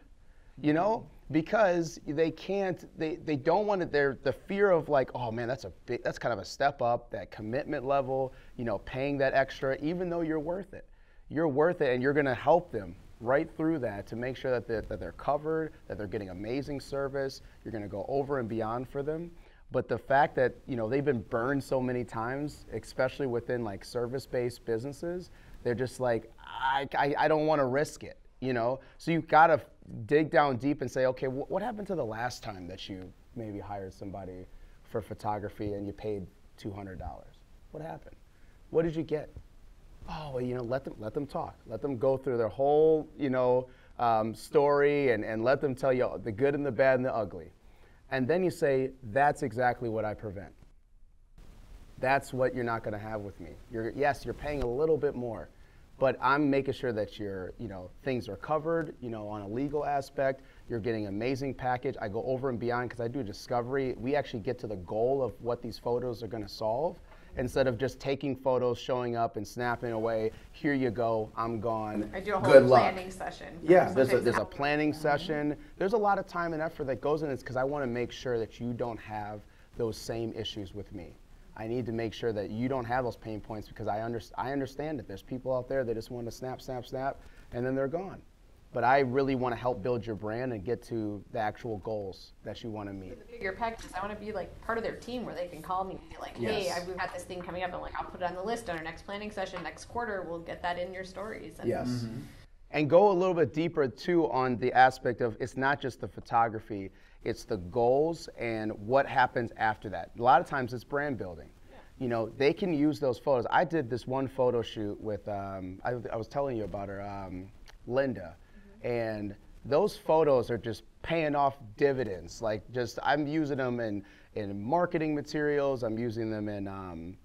A: you know, because they can't, they don't want to, the fear of like, oh man, that's kind of a step up, that commitment level, you know, paying that extra, even though you're worth it. You're worth it, and you're going to help them right through that to make sure that they're covered, that they're getting amazing service. You're going to go over and beyond for them. But the fact that, you know, they've been burned so many times, especially within like service-based businesses, they're just like, I don't want to risk it, you know? So you've got to dig down deep and say, okay, what happened to the last time that you maybe hired somebody for photography and you paid $200? What happened? What did you get? Oh, well, you know, let them talk. Let them go through their whole, you know, story and let them tell you the good and the bad and the ugly. And then you say, that's exactly what I prevent. That's what you're not going to have with me. Yes, you're paying a little bit more, but I'm making sure that things are covered, you know, on a legal aspect. You're getting an amazing package. I go over and beyond because I do discovery. We actually get to the goal of what these photos are going to solve instead of just taking photos, showing up and snapping away. Here you go, I'm gone.
G: I do a whole
A: Good luck.
G: planning session.
A: Yeah, there's a planning session. There's a lot of time and effort that goes in this because I want to make sure that you don't have those same issues with me. I need to make sure that you don't have those pain points because I understand that there's people out there that just want to snap, snap, snap, and then they're gone. But I really want to help build your brand and get to the actual goals that you want to meet.
G: The bigger packages, I want to be like part of their team where they can call me and be like, hey,
A: Yes.
G: we've got this thing coming up. I'm like, I'll put it on the list on our next planning session next quarter. We'll get that in your stories. And
A: Yes. And go a little bit deeper too on the aspect of it's not just the photography, it's the goals and what happens after that. A lot of times it's brand building. Yeah. You know, they can use those photos. I did this one photo shoot with, I was telling you about her, Linda. And those photos are just paying off dividends. Like I'm using them in marketing materials, I'm using them in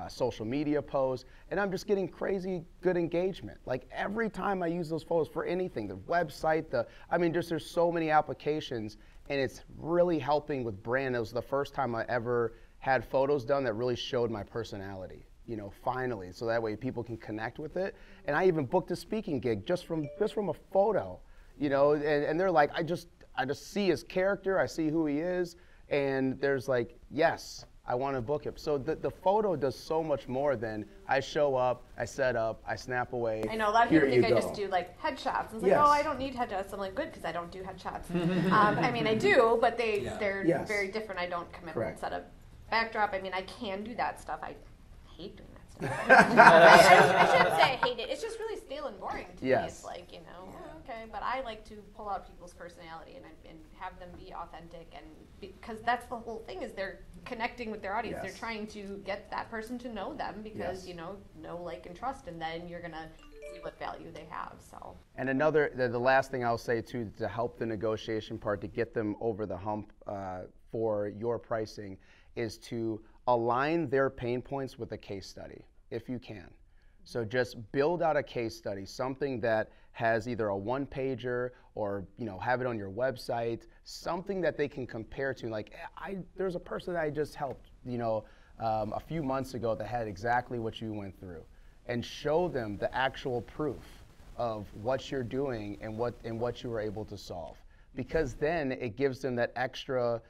A: social media posts, and I'm just getting crazy good engagement. Like every time I use those photos for anything, the website, there's so many applications, and it's really helping with brand. It was the first time I ever had photos done that really showed my personality, you know, finally, so that way people can connect with it. And I even booked a speaking gig just from a photo, you know, and they're like, I just see his character, I see who he is, and there's like, yes, I want to book him. So the photo does so much more than I show up, I set up, I snap away.
G: I know a lot of people
A: here
G: think I
A: you
G: just
A: go.
G: do like headshots. It's like,
A: Yes.
G: oh, I don't need headshots. I'm like, good, because I don't do headshots. I mean, I do, but they're
A: Yes.
G: very different. I don't come in
A: Correct.
G: and set up backdrop. I mean, I can do that stuff. I hate doing that stuff. I shouldn't say I hate it. It's just really stale and boring to me.
A: Yes.
G: It's like, you know, okay, but I like to pull out people's personality and have them be authentic, and because that's the whole thing is they're connecting with their audience.
A: Yes.
G: They're trying to get that person to know them because,
A: Yes.
G: you know, like, and trust, and then you're going to see what value they have, so.
A: And the last thing I'll say too, to help the negotiation part, to get them over the hump for your pricing, is to align their pain points with a case study, if you can. So just build out a case study, something that has either a one-pager or, you know, have it on your website, something that they can compare to. Like, there's a person that I just helped, you know, a few months ago that had exactly what you went through, and show them the actual proof of what you're doing and what you were able to solve. Because then it gives them that extra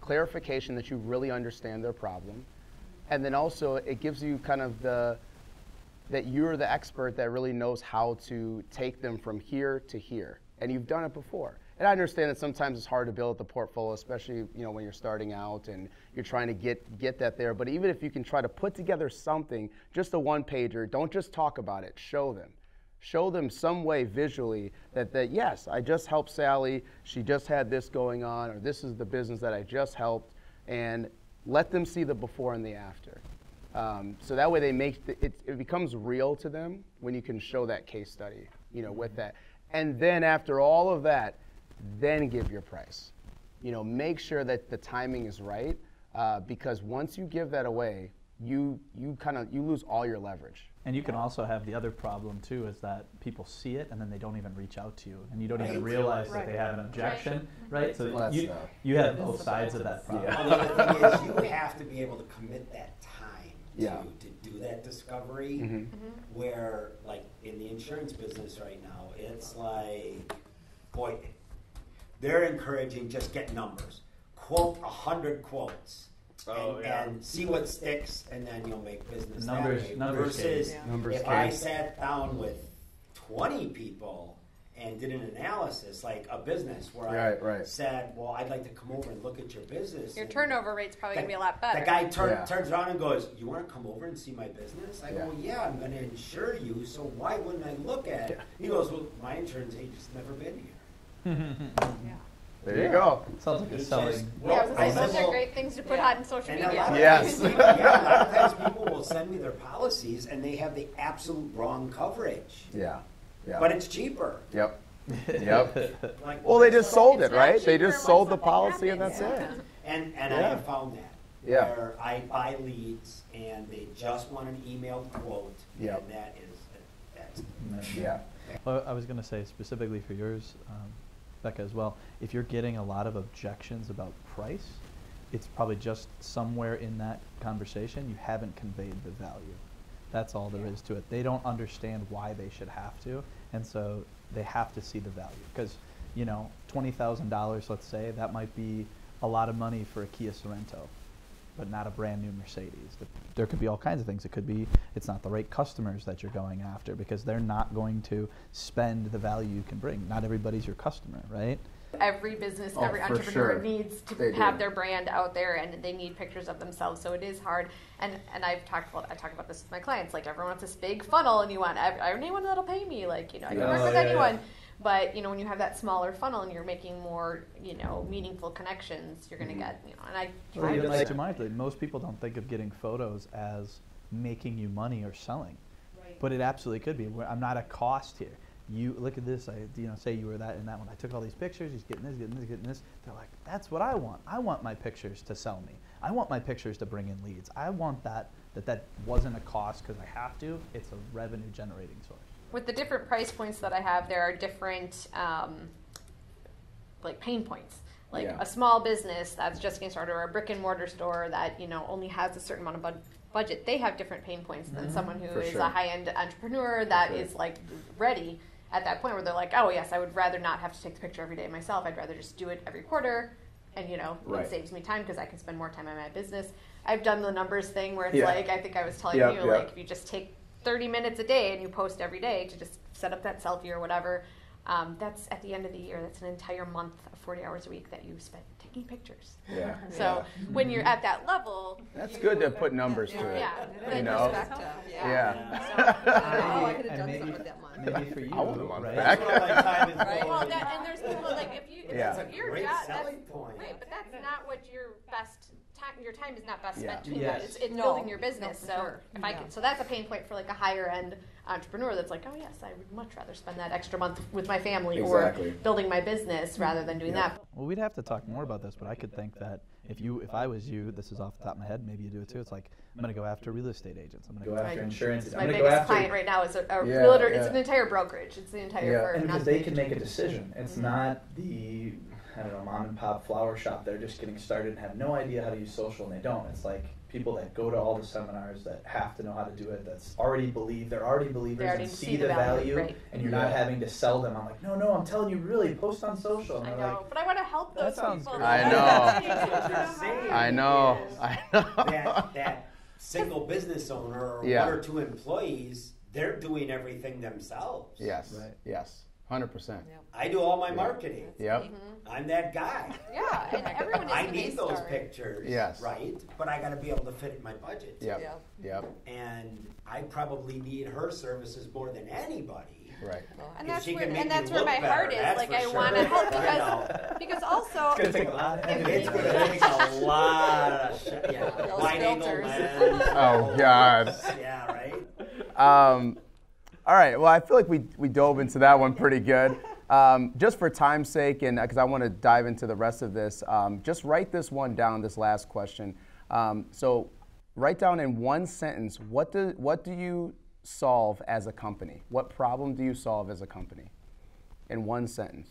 A: clarification that you really understand their problem. And then also it gives you kind of that you're the expert that really knows how to take them from here to here. And you've done it before. And I understand that sometimes it's hard to build the portfolio, especially, you know, when you're starting out and you're trying to get that there. But even if you can try to put together something, just a one-pager, don't just talk about it, show them. Show them some way visually that yes, I just helped Sally, she just had this going on, or this is the business that I just helped, and let them see the before and the after. So that way it becomes real to them when you can show that case study, you know, with that. And then after all of that, then give your price. make sure that the timing is right, because once you give that away, you lose all your leverage.
B: And you can also have the other problem too, is that people see it and then they don't even reach out to you, and you don't even realize that they have an objection, right? So you have both sides of that problem.
E: Well, the other thing is you have to be able to commit that time to do that discovery, where like in the insurance business right now, it's like, boy, they're encouraging just get numbers. Quote 100 quotes. And see what sticks, and then you'll make business
B: numbers,
E: that way.
B: numbers
E: Versus
A: numbers
E: if I sat down with 20 people and did an analysis, like a business where I said, well, I'd like to come over and look at your business.
G: Your turnover rate's probably going to be a lot better.
E: The guy turns around and goes, you want to come over and see my business? I go, yeah, I'm going to insure you, so why wouldn't I look at it? He goes, well, my insurance agent's never been here.
A: There you go.
B: Sounds like you're selling.
G: Those are great things to put on social media.
E: A lot of times people will send me their policies and they have the absolute wrong coverage.
A: Yeah.
E: But it's cheaper.
A: Yep.
E: Like,
A: Well, they just sold it, right? They just sold the policy and that's it.
E: And I have found that. Where I buy leads and they just want an emailed quote.
A: Yep.
E: And that's
B: Well, I was going to say specifically for yours, Becca, as well, if you're getting a lot of objections about price, it's probably just somewhere in that conversation you haven't conveyed the value. That's all there is to it. They don't understand why they should have to, and so they have to see the value. Because, $20,000, let's say, that might be a lot of money for a Kia Sorento, but not a brand new Mercedes. There could be all kinds of things. It could be it's not the right customers that you're going after, because they're not going to spend the value you can bring. Not everybody's your customer, right?
G: Every business, every entrepreneur needs to have their brand out there, and they need pictures of themselves. So it is hard. And I talk about this with my clients. Like, everyone wants this big funnel, and you want anyone that'll pay me. Like, I can work with anyone. But, when you have that smaller funnel and you're making more, meaningful connections, you're going to get, and I try
B: even like to most people don't think of getting photos as making you money or selling. Right. But it absolutely could be. I'm not a cost here. You look at this, say you were that in that one. I took all these pictures, he's getting this. They're like, that's what I want. I want my pictures to sell me. I want my pictures to bring in leads. I want that wasn't a cost because I have to. It's a revenue generating source.
G: With the different price points that I have, there are different pain points. A small business that's just getting started, or a brick and mortar store that only has a certain amount of budget. They have different pain points than someone who is a high end entrepreneur that is ready at that point where they're like, oh yes, I would rather not have to take the picture every day myself. I'd rather just do it every quarter, and it saves me time because I can spend more time on my business. I've done the numbers thing where it's I think I was telling you, if you just take 30 minutes a day and you post every day to just set up that selfie or whatever, that's at the end of the year, that's an entire month of 40 hours a week that you spend taking pictures.
A: Yeah.
G: So when you're at that level,
A: that's good to put numbers to it.
C: Perspective. I could have done something with that month.
B: Maybe for you,
A: I want a month
B: right?
A: back.
G: Well, and there's people if that's your
E: great
G: job,
E: selling point.
G: Right, but that's not what your best time. Your time is not best spent doing
B: Yes.
G: that. It's in building your business. So if I can, so that's a pain point for a higher end entrepreneur that's like, oh yes, I would much rather spend that extra month with my family or building my business rather than doing that.
B: Well, we'd have to talk more about this, but I could think that if I was you, this is off the top of my head, maybe you do it too. It's like, I'm going to go after real estate agents. I'm going to go after insurance agents.
G: My biggest client right now is a realtor. It's an entire brokerage. It's the entire firm.
H: And because they can make a decision. It's not the mom and pop flower shop. They're just getting started and have no idea how to use social, and they don't. It's like people that go to all the seminars that have to know how to do it. They're already believers and see the value, and you're not having to sell them. I'm like, no, I'm telling you, really, post on social. And
G: I know, but I want to help those people.
A: I know.
E: That single business owner or one or two employees, they're doing everything themselves.
A: Yes. Right. Yes. 100%.
E: I do all my marketing.
A: Yep.
E: I'm that guy.
G: Yeah, and everyone is
E: I need those pictures.
A: Yes.
E: Right? But I got to be able to fit it in my budget.
A: Yep.
E: And I probably need her services more than anybody.
A: Right.
G: And that's where my heart is. I want to help because also
H: it's going to take a lot.
E: It's going to take a lot of wide angle lens.
A: Oh God.
E: Yeah. Right.
A: All right. Well, I feel like we dove into that one pretty good. Just for time's sake, and because I want to dive into the rest of this, just write this one down. This last question. So, write down in one sentence what do you solve as a company? What problem do you solve as a company? In one sentence.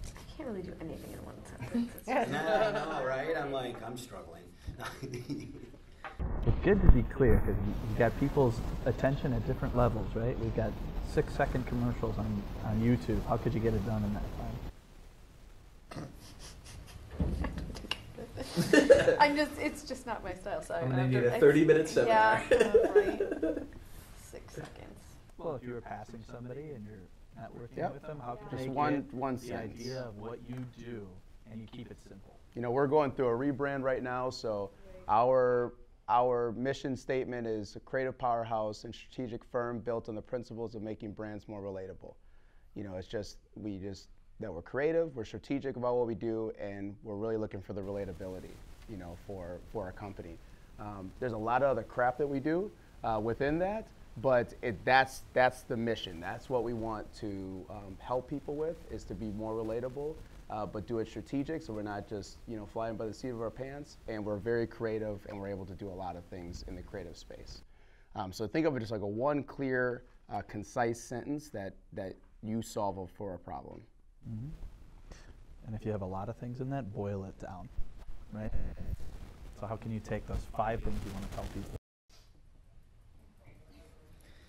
G: I can't really do anything in one sentence.
E: I know, right? I'm struggling.
B: It's good to be clear because you've got people's attention at different levels, right? We've got 6-second commercials on YouTube. How could you get it done in that time?
G: It's just not my style. So
H: I'm gonna need a 30-minute seminar.
G: Yeah, right. 6 seconds.
B: Well, if you were passing somebody and you're not working
A: Yep.
B: with them, how can
A: Just
B: they
A: one
B: get the
A: sentence.
B: idea of what you do and you keep it simple?
A: You know, we're going through a rebrand right now, so our mission statement is a creative powerhouse and strategic firm built on the principles of making brands more relatable. You know, it's just that we're creative, we're strategic about what we do, and we're really looking for the relatability, you know, for our company. There's a lot of other crap that we do within that, but that's the mission. That's what we want to help people with, is to be more relatable, but do it strategic, so we're not just, you know, flying by the seat of our pants, and we're very creative, and we're able to do a lot of things in the creative space. So think of it just like a one clear, concise sentence that you solve for a problem.
B: Mm-hmm. And if you have a lot of things in that, boil it down, right? So how can you take those 5 things you want to tell people?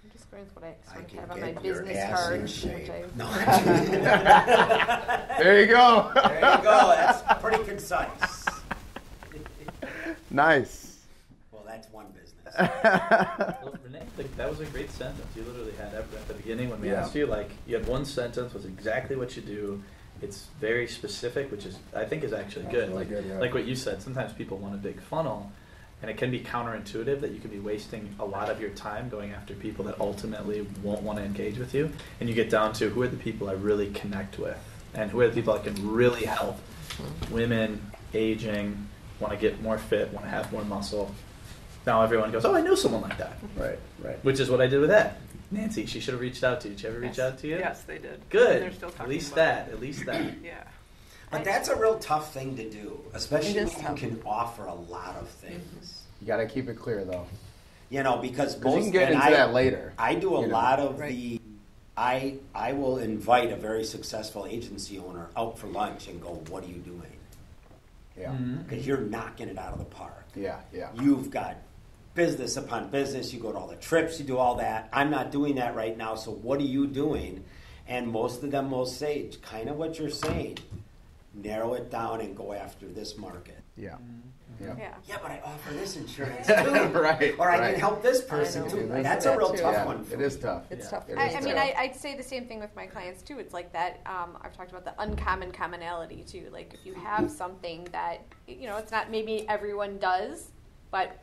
G: I'm just going with what I sort of
E: can
G: have on my
E: get your
G: business
E: ass
G: card.
E: in shape.
G: Which
E: No.
A: There you go.
E: There you go. That's pretty concise.
A: Nice.
E: Well, that's one business.
H: Well, Renee, that was a great sentence. You literally had at the beginning when we asked you, like, you had one sentence was exactly what you do. It's very specific, which I think is actually good.
A: Really good, yeah.
H: Like what you said, sometimes people want a big funnel, and it can be counterintuitive that you can be wasting a lot of your time going after people that ultimately won't want to engage with you. And you get down to who are the people I really connect with, and who are the people I can really help. Women, aging, want to get more fit, want to have more muscle. Now everyone goes, oh, I know someone like that.
A: Right.
H: Which is what I did with that. Nancy, she should have reached out to you. Did she ever reach out to you?
F: Yes, they did.
H: Good.
F: And they're still talking
H: At least
F: about
H: that. At least that.
F: Yeah.
E: But that's a real tough thing to do, especially
C: It
E: when
C: is
E: you
C: tough.
E: can offer a lot of things.
A: You got to keep it clear, though.
E: You know, because
A: Because you can get into that later.
E: I do a
A: you know.
E: lot of
C: Right.
E: I will invite a very successful agency owner out for lunch and go, what are you doing?
A: Yeah.
E: Because you're knocking it out of the park.
A: Yeah.
E: You've got business upon business. You go to all the trips. You do all that. I'm not doing that right now, so what are you doing? And most of them will say kind of what you're saying. Narrow it down and go after this market.
A: Yeah.
G: Yeah.
E: Yeah, but I offer this insurance too.
A: Right.
E: Or I
A: right.
E: can help this person
C: I know.
E: too.
A: It is
E: That's a
C: that
E: real
C: too.
E: tough
A: Yeah,
E: one. For
A: it is
E: me.
A: tough.
C: It's tough.
A: It
G: I
A: is
G: mean,
A: tough.
G: I'd say the same thing with my clients too. It's like that. I've talked about the uncommon commonality too. Like if you have something that it's not maybe everyone does, but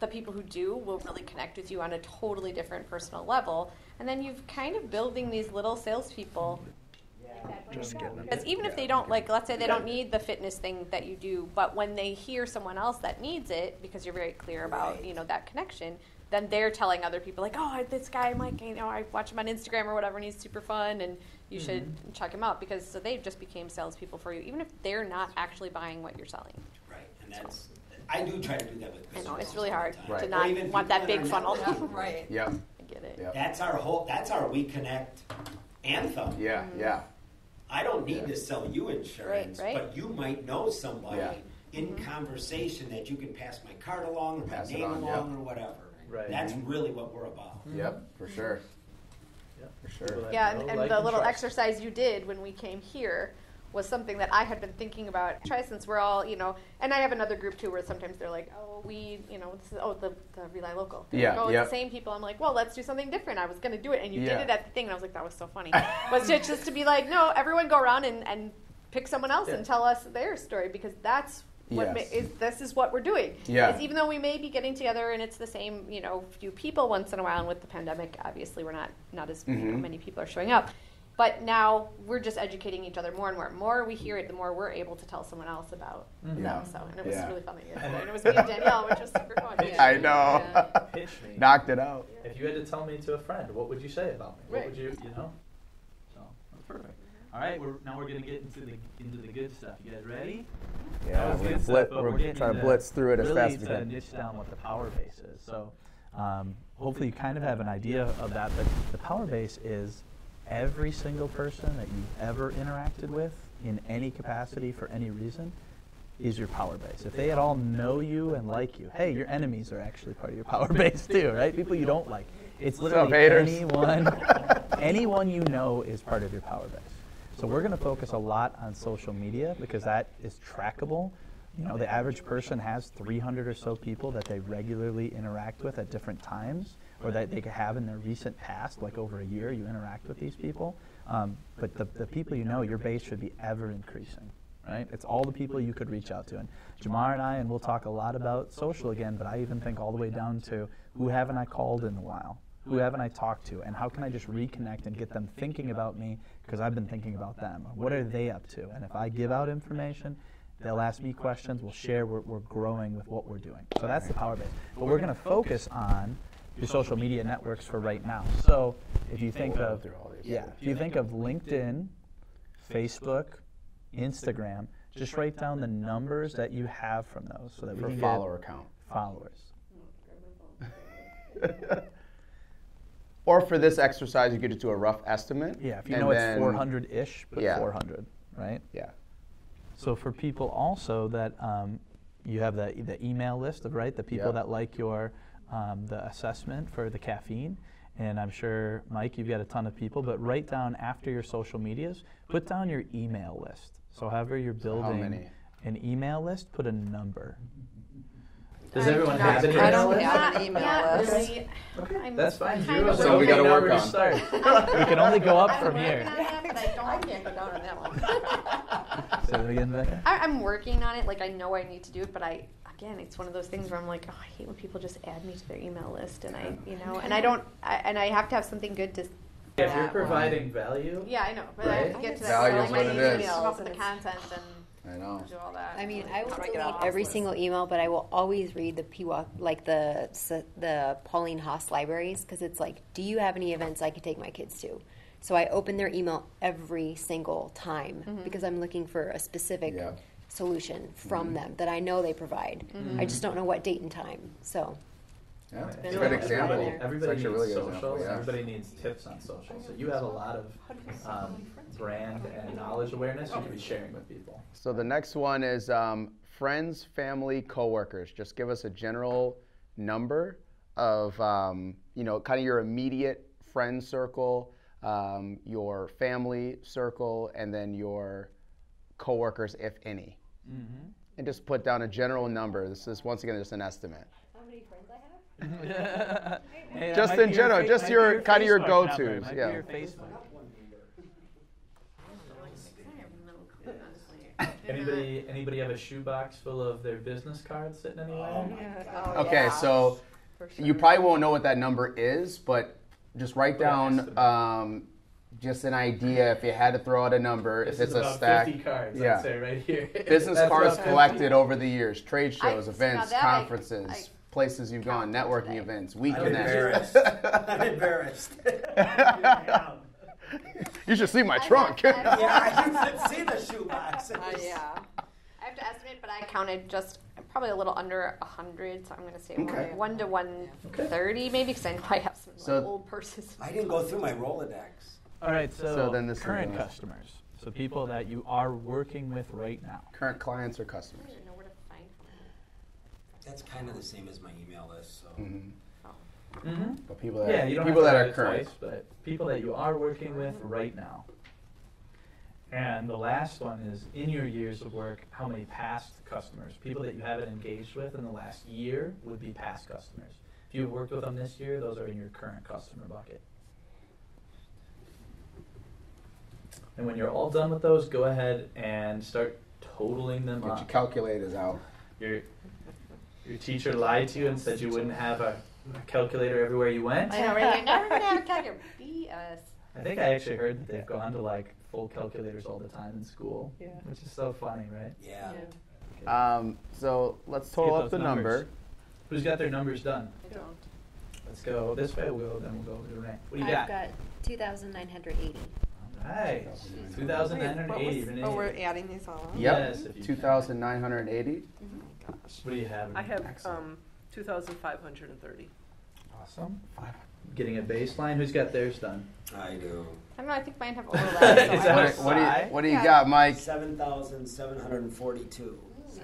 G: the people who do will really connect with you on a totally different personal level. And then you've kind of building these little salespeople. Because even if they don't, like, let's say they don't need the fitness thing that you do, but when they hear someone else that needs it, because you're very clear about, that connection, then they're telling other people, like, oh, this guy, Mike, I watch him on Instagram or whatever, and he's super fun, and you should check him out. Because so they just became salespeople for you, even if they're not actually buying what you're selling.
E: Right, and that's I do try to do that with
G: I
E: business.
G: know, it's really hard
E: all the
G: to
E: time. Or
G: not
E: even
G: want that
E: people
G: big
E: that are
G: funnel.
E: networking.
C: Right.
A: Yep.
G: I get it.
A: Yep.
E: That's our We Connect anthem.
A: Yeah.
E: I don't need to sell you insurance,
G: Right.
E: but you might know somebody
A: Yeah.
E: in conversation that you can pass my card along or my
A: Pass it
E: name
A: on,
E: along
A: yep.
E: or whatever.
H: Right.
E: That's really what we're about.
A: Yep. For sure.
H: Yep.
A: For sure.
H: People that
G: Yeah,
H: know,
G: and
H: like,
G: the little
H: trust.
G: exercise you did when we came here was something that I had been thinking about. Try since we're all, and I have another group too where sometimes they're like, oh, this is, the Rely Local. They're
A: Yeah,
G: like, it's
A: yep.
G: the same people. I'm like, well, let's do something different. I was going to do it, and you
A: Yeah.
G: did it at the thing, and I was like, that was so funny. Was just to be like, no, everyone go around and pick someone else and tell us their story, because that's what
A: Yes.
G: this is what we're doing.
A: Yeah.
G: Because even though we may be getting together and it's the same, few people once in a while, and with the pandemic, obviously we're not as many people are showing up. But now we're just educating each other more and more. The more we hear it, the more we're able to tell someone else about them. So, and it was really fun that you guys did it. And it was me and Danielle, which was super fun.
A: I know.
G: Yeah.
B: Pitch me.
A: Knocked it out.
B: If you had to tell me to a friend, what would you say about me? What would you, So that's perfect. All right, now we're gonna get into the good stuff. You guys ready?
A: Yeah, we're trying to blitz through it as fast as we
B: to
A: can.
B: niche down what the Powerbase is. So hopefully you kind of have an idea of that. But the Powerbase is every single person that you've ever interacted with in any capacity for any reason is your Powerbase. If they at all know you and like you, hey, your enemies are actually part of your Powerbase too, right? People you don't like. It's literally anyone you know is part of your Powerbase. So we're going to focus a lot on social media because that is trackable. The average person has 300 or so people that they regularly interact with at different times, or that they could have in their recent past, like over a year, you interact with these people. But the people your base should be ever increasing, right? It's all the people you could reach out to. And Jamar and we'll talk a lot about social again, but I even think all the way down to who haven't I called in a while? Who haven't I talked to? And how can I just reconnect and get them thinking about me because I've been thinking about them? What are they up to? And if I give out information, they'll ask me questions, we'll share, we're growing with what we're doing. So that's the Powerbase. But we're going to focus on your social media networks for right now. So if you think of LinkedIn, Facebook, Instagram, just write down the numbers that you have from those so that we can
A: follower count.
B: Followers.
A: Or for this exercise, you could just do a rough estimate.
B: Yeah, if you know it's 400-ish, put 400, right?
A: Yeah.
B: So for people also that you have the email list of, the people that like your the assessment for the caffeine, and I'm sure, Mike, you've got a ton of people, but write down after your social medias, put down your email list. So however you're building an email list, put a number. Does everyone have an email list?
C: I don't have an email list.
B: Okay, that's fine.
A: So we got to work on.
B: We can only go up from here.
G: I can't go down on that one.
B: Say that again, Becca.
G: I'm working on it. Like, I know I need to do it, but it's one of those things where I'm like, I hate when people just add me to their email list, and and I have to have something good to.
B: If you're providing value.
G: Yeah, I know, but I have to get to that.
A: Value is what it is.
G: Come up with the content and.
A: I know.
G: Do all that.
D: I mean, I will delete every single email, but I will always read the the Pauline Haas libraries because it's like, do you have any events I could take my kids to? So I open their email every single time because I'm looking for a specific solution from them that I know they provide. I just don't know what date and time. So.
A: Yeah, it's a good example.
B: Everybody needs
A: really
B: social.
A: example,
B: Everybody needs tips on social. So you have a lot of brand and knowledge awareness you can be sharing with people.
A: So the next one is friends, family, coworkers. Just give us a general number of kind of your immediate friend circle, your family circle, and then your coworkers, if any. And just put down a general number. This is once again just an estimate.
B: Hey,
A: just in general, just your kind of your go-tos.
B: Your Facebook. Anybody have a shoebox full of their business cards sitting anywhere?
A: Okay, so you probably won't know what that number is, but just write down just an idea if you had to throw out a number.
B: This
A: if it's
B: is
A: a stack.
B: 50 cards, I'd say right here.
A: Business cards collected over the years, trade shows,
G: now
A: events,
G: that
A: conferences, places you've gone, networking events,
E: I'm
A: weekend.
E: embarrassed. I'm embarrassed.
A: You should see my trunk.
E: I should see the shoebox.
G: Yeah. I have to estimate, but I counted just probably a little under 100, so I'm going to say 1 to 130 maybe, because I know I have some old purses.
E: I didn't go through my Rolodex.
B: All right, so
A: then this
B: current customers, so people that you are working with right now.
A: Current clients or customers?
G: I don't even know where to find
E: That's kind of the same as my email list. So.
A: But people that,
B: you don't
A: people
B: have to
A: that
B: write
A: are
B: it
A: current.
B: twice, but people that you are working with right now. And the last one is, in your years of work, how many past customers, people that you haven't engaged with in the last year would be past customers. If you've worked with them this year, those are in your current customer bucket. And when you're all done with those, go ahead and start totaling them
A: Get your
B: up.
A: calculators out.
B: Your teacher lied to you and said you wouldn't have a calculator everywhere you went.
G: I know, right? You're never going to have a calculator. BS.
B: I think I actually heard that they've gone to like full calculators all the time in school,
F: Yeah.
B: which is so funny, right?
E: Yeah.
A: So let's
B: Let's
A: total
B: get
A: up the
B: those
A: number.
B: numbers. Who's got their numbers done?
F: I don't.
B: Let's go this way. Then we'll go to Renee. What do you
D: I've
B: got?
D: got 2,980.
B: Nice. 2,980. Renee.
C: Oh, we're adding these all up?
A: Yep.
B: Yes, if you
A: 2,980.
B: What do you have?
F: I have
B: Excellent.
F: 2,530.
B: Awesome. Getting a baseline. Who's got theirs done?
E: I do.
G: I don't know. I think mine have overlap. so
B: Is
G: I
B: that
G: don't-
A: What do you
G: Yeah.
A: got, Mike?
E: 7,742. Those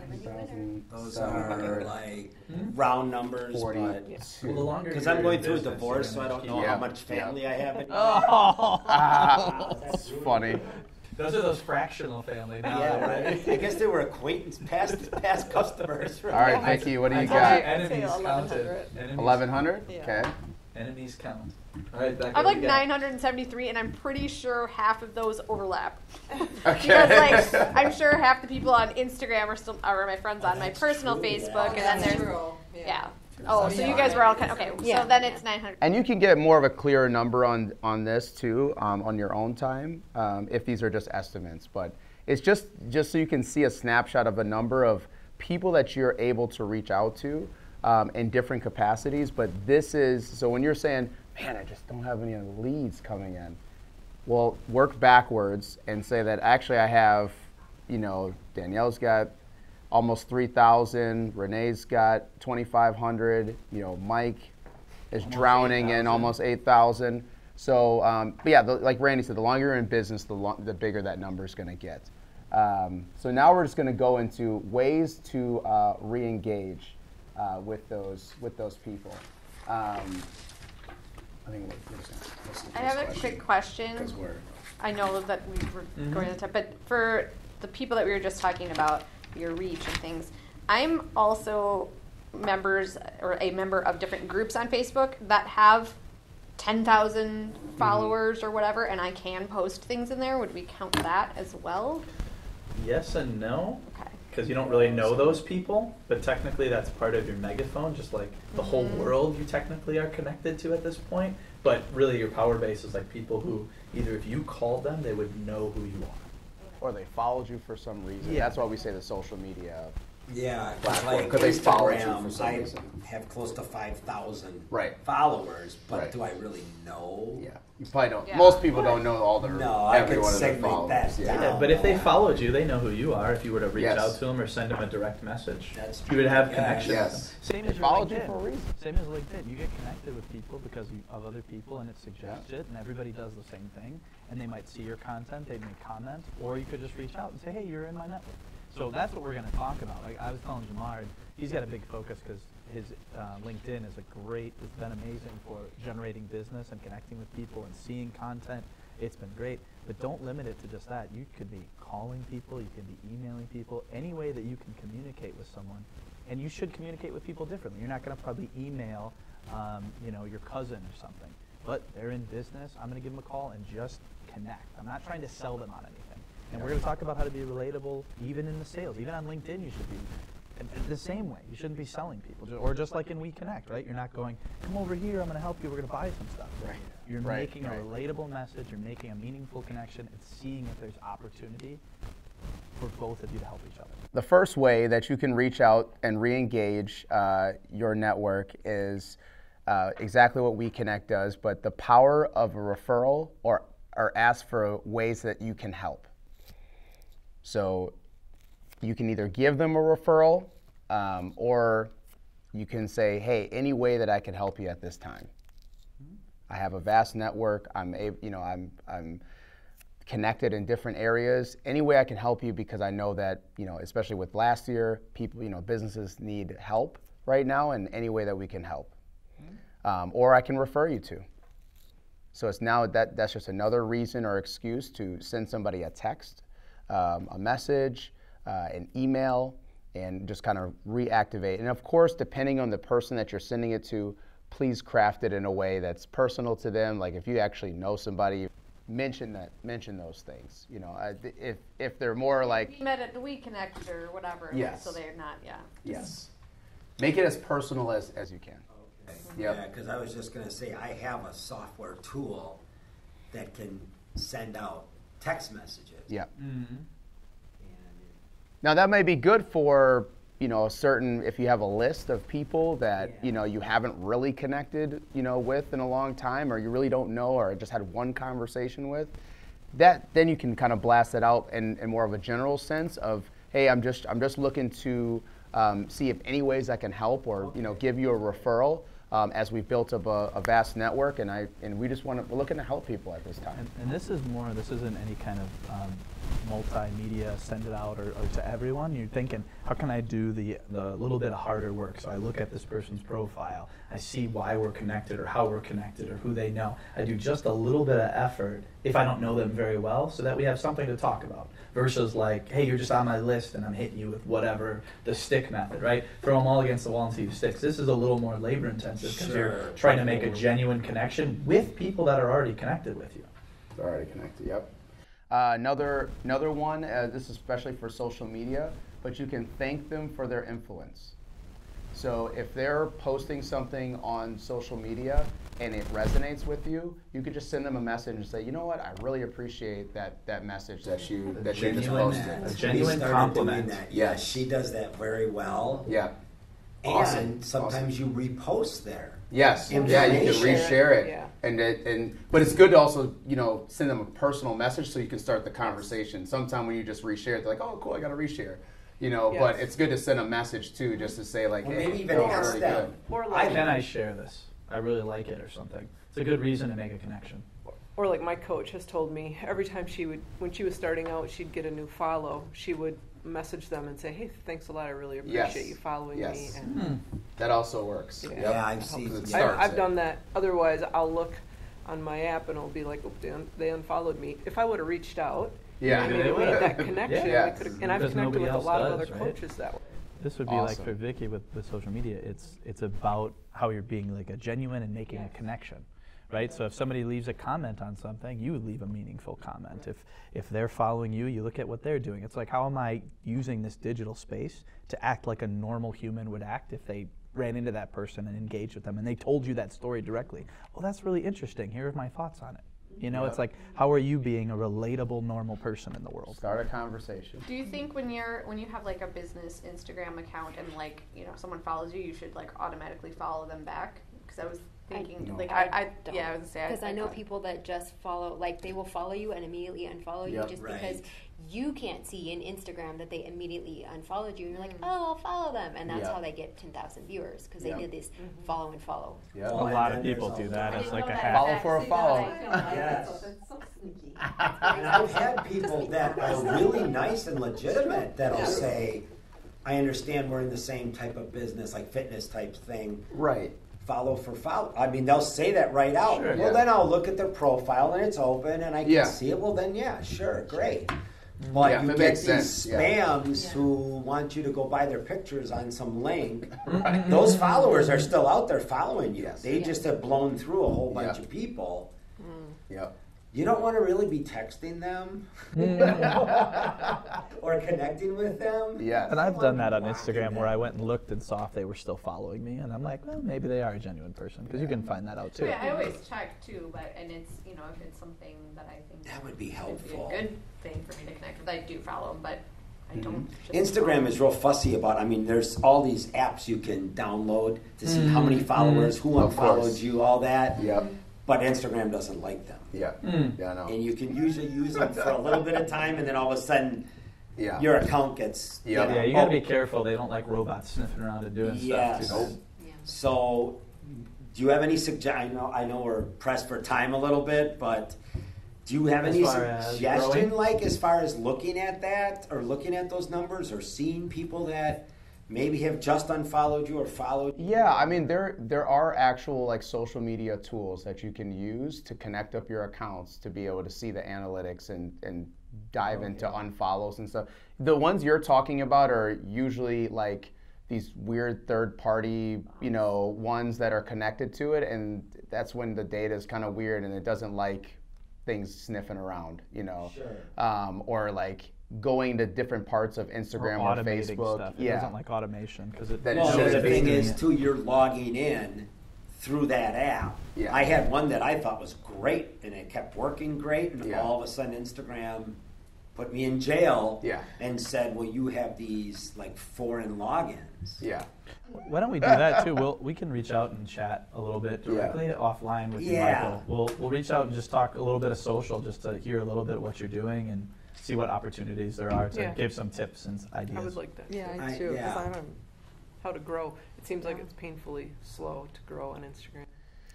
A: 7,742.
E: are like round numbers, but
B: Well, the longer
E: because
B: you're
E: I'm
B: in
E: going through a
B: business,
E: divorce, so
B: you're
E: I
B: gonna
E: don't know
B: keep-
E: how
A: Yeah.
E: much family I have.
B: Oh,
A: That's funny.
B: those are those fractional family now,
E: Yeah,
B: right?
E: I guess they were acquaintance, past customers.
A: All right, Vicky, what do you
B: I
A: got?
B: say
C: I'd say
B: enemies
C: 1,100.
B: counted. Enemies-
A: 1,100?
C: Yeah.
A: Okay.
B: Enemies count. All right, Becca,
G: I have
B: what
G: like
B: do you got?
G: 973, and I'm pretty sure half of those overlap.
A: Okay.
G: Because like I'm sure half the people on Instagram are my friends on my
E: that's
G: personal
E: true,
G: Facebook,
E: yeah.
G: and then there's
C: True.
G: yeah. Oh, so you guys were all kind of, okay.
D: Yeah.
G: So then it's 900.
A: And you can get more of a clearer number on this too, on your own time, if these are just estimates. But it's just so you can see a snapshot of a number of people that you're able to reach out to in different capacities. But this is, so when you're saying, man, I just don't have any leads coming in. Well, work backwards and say that actually I have, Danielle's got almost 3,000. Renee's got 2,500. Mike is
B: Almost
A: drowning
B: 8,000.
A: in almost 8,000. So, but yeah, like Randy said, the longer you're in business, the bigger that number is going to get. So now we're just going to go into ways to re-engage with those people. I think we're just gonna listen to
G: I
A: this
G: have a quick question.
A: 'cause we're
G: I know that we were going to, but for the people that we were just talking about, your reach and things, I'm also a member of different groups on Facebook that have 10,000 followers or whatever, and I can post things in there. Would we count that as well?
B: Yes and no,
G: Okay.
B: because you don't really know those people, but technically that's part of your megaphone, just like the whole world you technically are connected to at this point. But really your power base is like people who either if you called them, they would know who you are.
A: or they followed you for some reason.
B: Yeah.
A: That's why we say the social media.
E: Yeah,
A: Platform,
E: like
A: 'cause they follow you for
E: Instagram,
A: some
E: I
A: reason.
E: have close to 5,000
A: Right.
E: followers, but
A: Right.
E: do I really know?
A: Yeah, you probably don't.
G: Yeah.
A: Most people don't know all their
E: No, I
A: every
E: could
A: one of their
E: segment
A: followers.
E: that
A: Yeah.
E: down.
B: Yeah, but if they followed you, they know who you are. If you were to reach
A: Yes.
B: out to them or send them a direct message,
E: That's
B: you would have
E: true.
B: connection
A: Yes.
B: with them. Same
A: They
B: as your
A: followed you
B: LinkedIn.
A: for a reason.
B: Same as LinkedIn. You get connected with people because of other people, and it suggests it, and everybody does the same thing. And they might see your content, they may comment, or you could just reach out and say, hey, you're in my network. So that's what we're going to talk about. Like I was telling Jamar, he's got a big focus because his LinkedIn is it's been amazing for generating business and connecting with people and seeing content. It's been great, but don't limit it to just that. You could be calling people, you can be emailing people, any way that you can communicate with someone. And you should communicate with people differently. You're not going to probably email, your cousin or something, but they're in business. I'm going to give them a call and just connect. I'm not trying to sell them on anything. And we're going to talk about how to be relatable even in the sales. Even on LinkedIn, you should be the same way. You shouldn't be selling people. Or just like in We Connect, right? You're not going, come over here, I'm going to help you, we're going to buy some stuff.
A: Right.
B: You're
A: Right,
B: making a
A: right.
B: relatable message, you're making a meaningful connection, and seeing if there's opportunity for both of you to help each other.
A: The first way that you can reach out and re-engage your network is exactly what We Connect does, but the power of a referral or ask for ways that you can help. So you can either give them a referral or you can say, hey, any way that I can help you at this time. I have a vast network. I'm connected in different areas. Any way I can help you, because I know that, especially with last year, people, businesses need help right now, and any way that we can help. Or I can refer you to. So it's now that's just another reason or excuse to send somebody a text, a message, an email, and just kind of reactivate. And of course, depending on the person that you're sending it to, please craft it in a way that's personal to them. Like if you actually know somebody, mention those things. If they're more like,
G: We met at the We Connect or whatever.
A: Yes.
G: So they're not, yeah.
A: yes, make it as personal as you can.
E: Okay.
A: Yep.
E: Yeah, because I was just going to say, I have a software tool that can send out text messages.
A: Yeah.
E: And
A: Now that may be good for, you know, a certain, if you have a list of people that, you know, you haven't really connected, you know, with in a long time, or you really don't know, or just had one conversation with, that then you can kind of blast it out in more of a general sense of, hey, I'm just looking to see if any ways I can help, or you know, give you a referral. As we've built up a vast network, and we just we're looking to help people at this time.
B: And this isn't any kind of multimedia, send it out or to everyone. You're thinking, how can I do the little bit of harder work? So I look at this person's profile, I see why we're connected or how we're connected or who they know. I do just a little bit of effort if I don't know them very well, so that we have something to talk about. Versus like, hey, you're just on my list and I'm hitting you with whatever, the stick method, right? Throw them all against the wall and see who sticks. This is a little more labor intensive because you're trying to make a genuine connection with people that are already connected with you.
A: They're already connected, yep. Another one, this is especially for social media, but you can thank them for their influence. So if they're posting something on social media and it resonates with you, you could just send them a message and say, you know what, I really appreciate that message that you just posted.
B: A genuine compliment.
E: Yeah, she does that very well.
A: Yeah.
E: And
A: Awesome.
E: sometimes you repost there.
A: Yes. Yeah, you can reshare it. Yeah. But it's good to also, you know, send them a personal message so you can start the conversation. Sometimes when you just reshare it, they're like, oh, cool, I got to reshare. You know, but it's good to send a message too, just to say like,
E: or
A: hey,
E: maybe even ask
A: really
E: them.
F: Or like,
B: Can I share this? I really like it or something. It's a good reason to make a connection.
F: or like my coach has told me, every time when she was starting out, she'd get a new follow, she would message them and say, hey, thanks a lot, I really appreciate you following me. And
A: that also works.
F: Yeah,
E: Yeah, I've seen.
F: I've done that. Otherwise, I'll look on my app and it'll be like, oh, they unfollowed me. If I would have reached out,
A: Yeah,
F: made that connection,
A: Yeah.
F: we could've, and I've connected with a lot of other coaches that way.
B: This would be like for Vicky with social media. It's about how you're being like a genuine and making a connection, right? So if somebody leaves a comment on something, you would leave a meaningful comment. If they're following you, you look at what they're doing. It's like, how am I using this digital space to act like a normal human would act if they ran into that person and engaged with them and they told you that story directly? Well, that's really interesting. Here are my thoughts on it. You know, it's like, how are you being a relatable, normal person in the world?
A: Start a conversation.
G: Do you think when you have like a business Instagram account and like, you know, someone follows you, you should like automatically follow them back? Because I was thinking, I was gonna say,
D: because I know people that just follow, like they will follow you and immediately unfollow you just because you can't see in Instagram that they immediately unfollowed you, and you're like, oh, I'll follow them, and that's how they get 10,000 viewers because they did this follow and follow.
A: Yeah,
B: a lot of people do that. It's like a hack.
A: Follow for a follow.
E: Yes.
C: That's so sneaky.
E: And I've had people that are really nice and legitimate that'll say, I understand we're in the same type of business, like fitness type thing.
A: Right.
E: Follow for follow. I mean, they'll say that right out.
A: Sure,
E: well, then I'll look at their profile and it's open and I can see it. Well, then, sure, great. But you get these spams who want you to go buy their pictures on some link. Those followers are still out there following you. They just have blown through a whole bunch of people.
A: Yep.
E: You don't want to really be texting them or connecting with them.
A: Yeah.
B: And I've done that on Instagram where I went and looked and saw if they were still following me, and I'm like, well, maybe they are a genuine person, because you can find that out too.
G: Yeah, I always check too, and it's, you know, if it's something that I think
E: that would be helpful,
G: a good thing for me to connect with, I do follow them, but I don't.
E: Instagram is real fussy about. I mean, there's all these apps you can download to see how many followers, who unfollowed you, all that.
A: Yep.
E: But Instagram doesn't like them.
A: Yeah. Yeah, I know.
E: And you can usually use them for a little bit of time, and then all of a sudden, your account gets.
B: Yeah, you gotta be careful. They don't like robots sniffing around and doing stuff too.
E: So, do you have any suggestions? I know we're pressed for time a little bit, but do you have any suggestion, like as far as looking at that, or looking at those numbers, or seeing people that maybe have just unfollowed you or followed you?
A: Yeah, I mean, there are actual like social media tools that you can use to connect up your accounts to be able to see the analytics and dive into unfollows and stuff. The ones you're talking about are usually like these weird third-party, you know, ones that are connected to it, and that's when the data is kind of weird and it doesn't like things sniffing around, you know, or like going to different parts of Instagram or Facebook.
B: Stuff. It doesn't like automation because
E: the thing is too, you're logging in through that app.
A: Yeah.
E: I had one that I thought was great, and it kept working great, and
A: Yeah.
E: all of a sudden Instagram put me in jail
A: Yeah.
E: and said, well, you have these like foreign logins.
A: Yeah.
B: Why don't we do that too? We can reach out and chat a little bit directly offline with you,
E: Yeah.
B: Michael. We'll reach out and just talk a little bit of social, just to hear a little bit of what you're doing and see what opportunities there are to give some tips and ideas.
F: I would like that.
C: Yeah, I do, because I don't.
F: How to grow. It seems like it's painfully slow to grow on Instagram.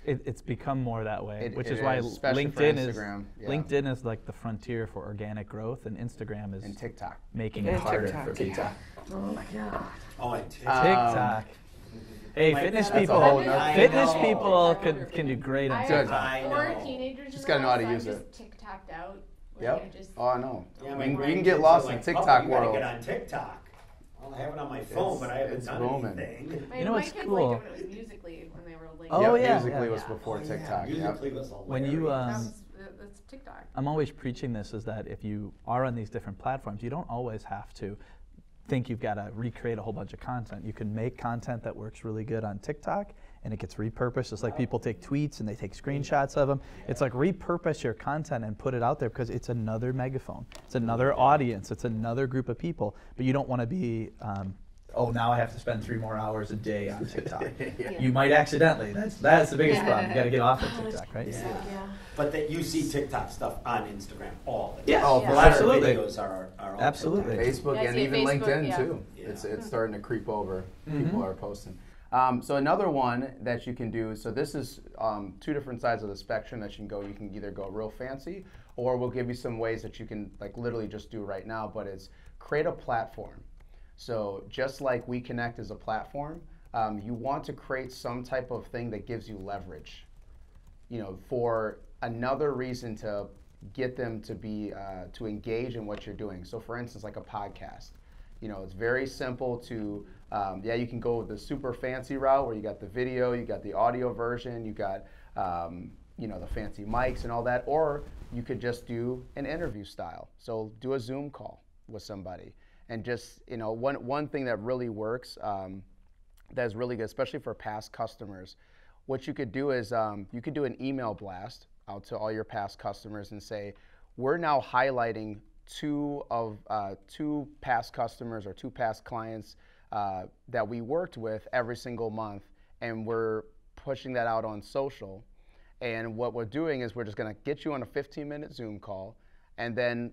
B: It's become more that way, which
A: It
B: is why
A: is, especially for
B: LinkedIn is
A: Instagram, yeah.
B: LinkedIn is like the frontier for organic growth, and Instagram is
A: And TikTok.
B: making
F: And
B: it harder
F: TikTok.
B: for people.
F: Oh my god.
E: Oh, and
B: TikTok. Hey,
E: Like,
B: fitness
E: that's
B: people.
E: a whole nother-
B: Fitness
E: I know.
B: people can do great on
G: I
A: Good.
B: TikTok.
E: I
G: have 4
E: know.
G: teenagers.
A: Just
G: in
A: gotta
G: the
A: know how to
G: house,
A: use
G: I'm
A: it.
G: just TikToked out.
A: Yep.
G: I just,
A: Oh, I know.
E: Yeah,
A: we
E: my
A: can get
E: grandkids
A: lost
E: are
A: in
E: like,
A: TikTok
E: "Papa, you gotta
A: world.
E: get on TikTok. I'll have it on my phone, but I haven't
A: it's
E: done
A: booming.
E: anything.
G: my,
B: You know
G: my
B: what's
G: kids
B: cool?
G: liked it when it was Musical.ly when they were like.
B: Oh,
A: Yep,
B: yeah,
A: Musical.ly
B: yeah.
A: was before
E: Oh,
A: TikTok.
E: Yeah,
A: Yep.
E: Musical.ly was hilarious.
B: When you
G: That's TikTok.
B: I'm always preaching this, is that if you are on these different platforms, you don't always have to think you've got to recreate a whole bunch of content. You can make content that works really good on TikTok, and it gets repurposed. It's like people take tweets and they take screenshots of them. It's like repurpose your content and put it out there, because it's another megaphone. It's another audience. It's another group of people. But you don't want to be, now I have to spend 3 more hours a day on TikTok. You might accidentally. That's the biggest problem. You got to get off of TikTok, right?
E: Yeah. But that you see TikTok stuff on Instagram all the time.
B: Yeah.
A: Oh,
E: A
A: for
E: lot
B: sure.
E: of videos are all
B: Absolutely.
A: Facebook
G: Yeah, I
A: and
G: see
A: even
G: Facebook,
A: LinkedIn
G: yeah.
A: too.
E: Yeah.
A: It's starting to creep over. People are posting. So another one that you can do. So this is 2 different sides of the spectrum that you can go. You can either go real fancy, or we'll give you some ways that you can like literally just do right now. But it's create a platform. So just like We Connect is a platform, you want to create some type of thing that gives you leverage. For another reason to get them to be to engage in what you're doing. So for instance, like a podcast. It's very simple to, you can go with the super fancy route where you got the video, you got the audio version, you got, the fancy mics and all that, or you could just do an interview style. So do a Zoom call with somebody. And just, one thing that really works, that's really good, especially for past customers, what you could do is you could do an email blast out to all your past customers and say, we're now highlighting 2 past customers or 2 past clients that we worked with every single month, and we're pushing that out on social. And what we're doing is we're just going to get you on a 15-minute Zoom call, and then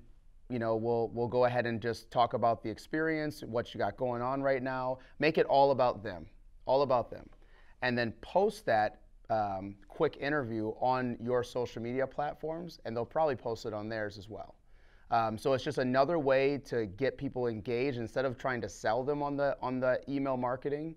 A: we'll go ahead and just talk about the experience, what you got going on right now, make it all about them, and then post that quick interview on your social media platforms, and they'll probably post it on theirs as well. So it's just another way to get people engaged instead of trying to sell them on the email marketing.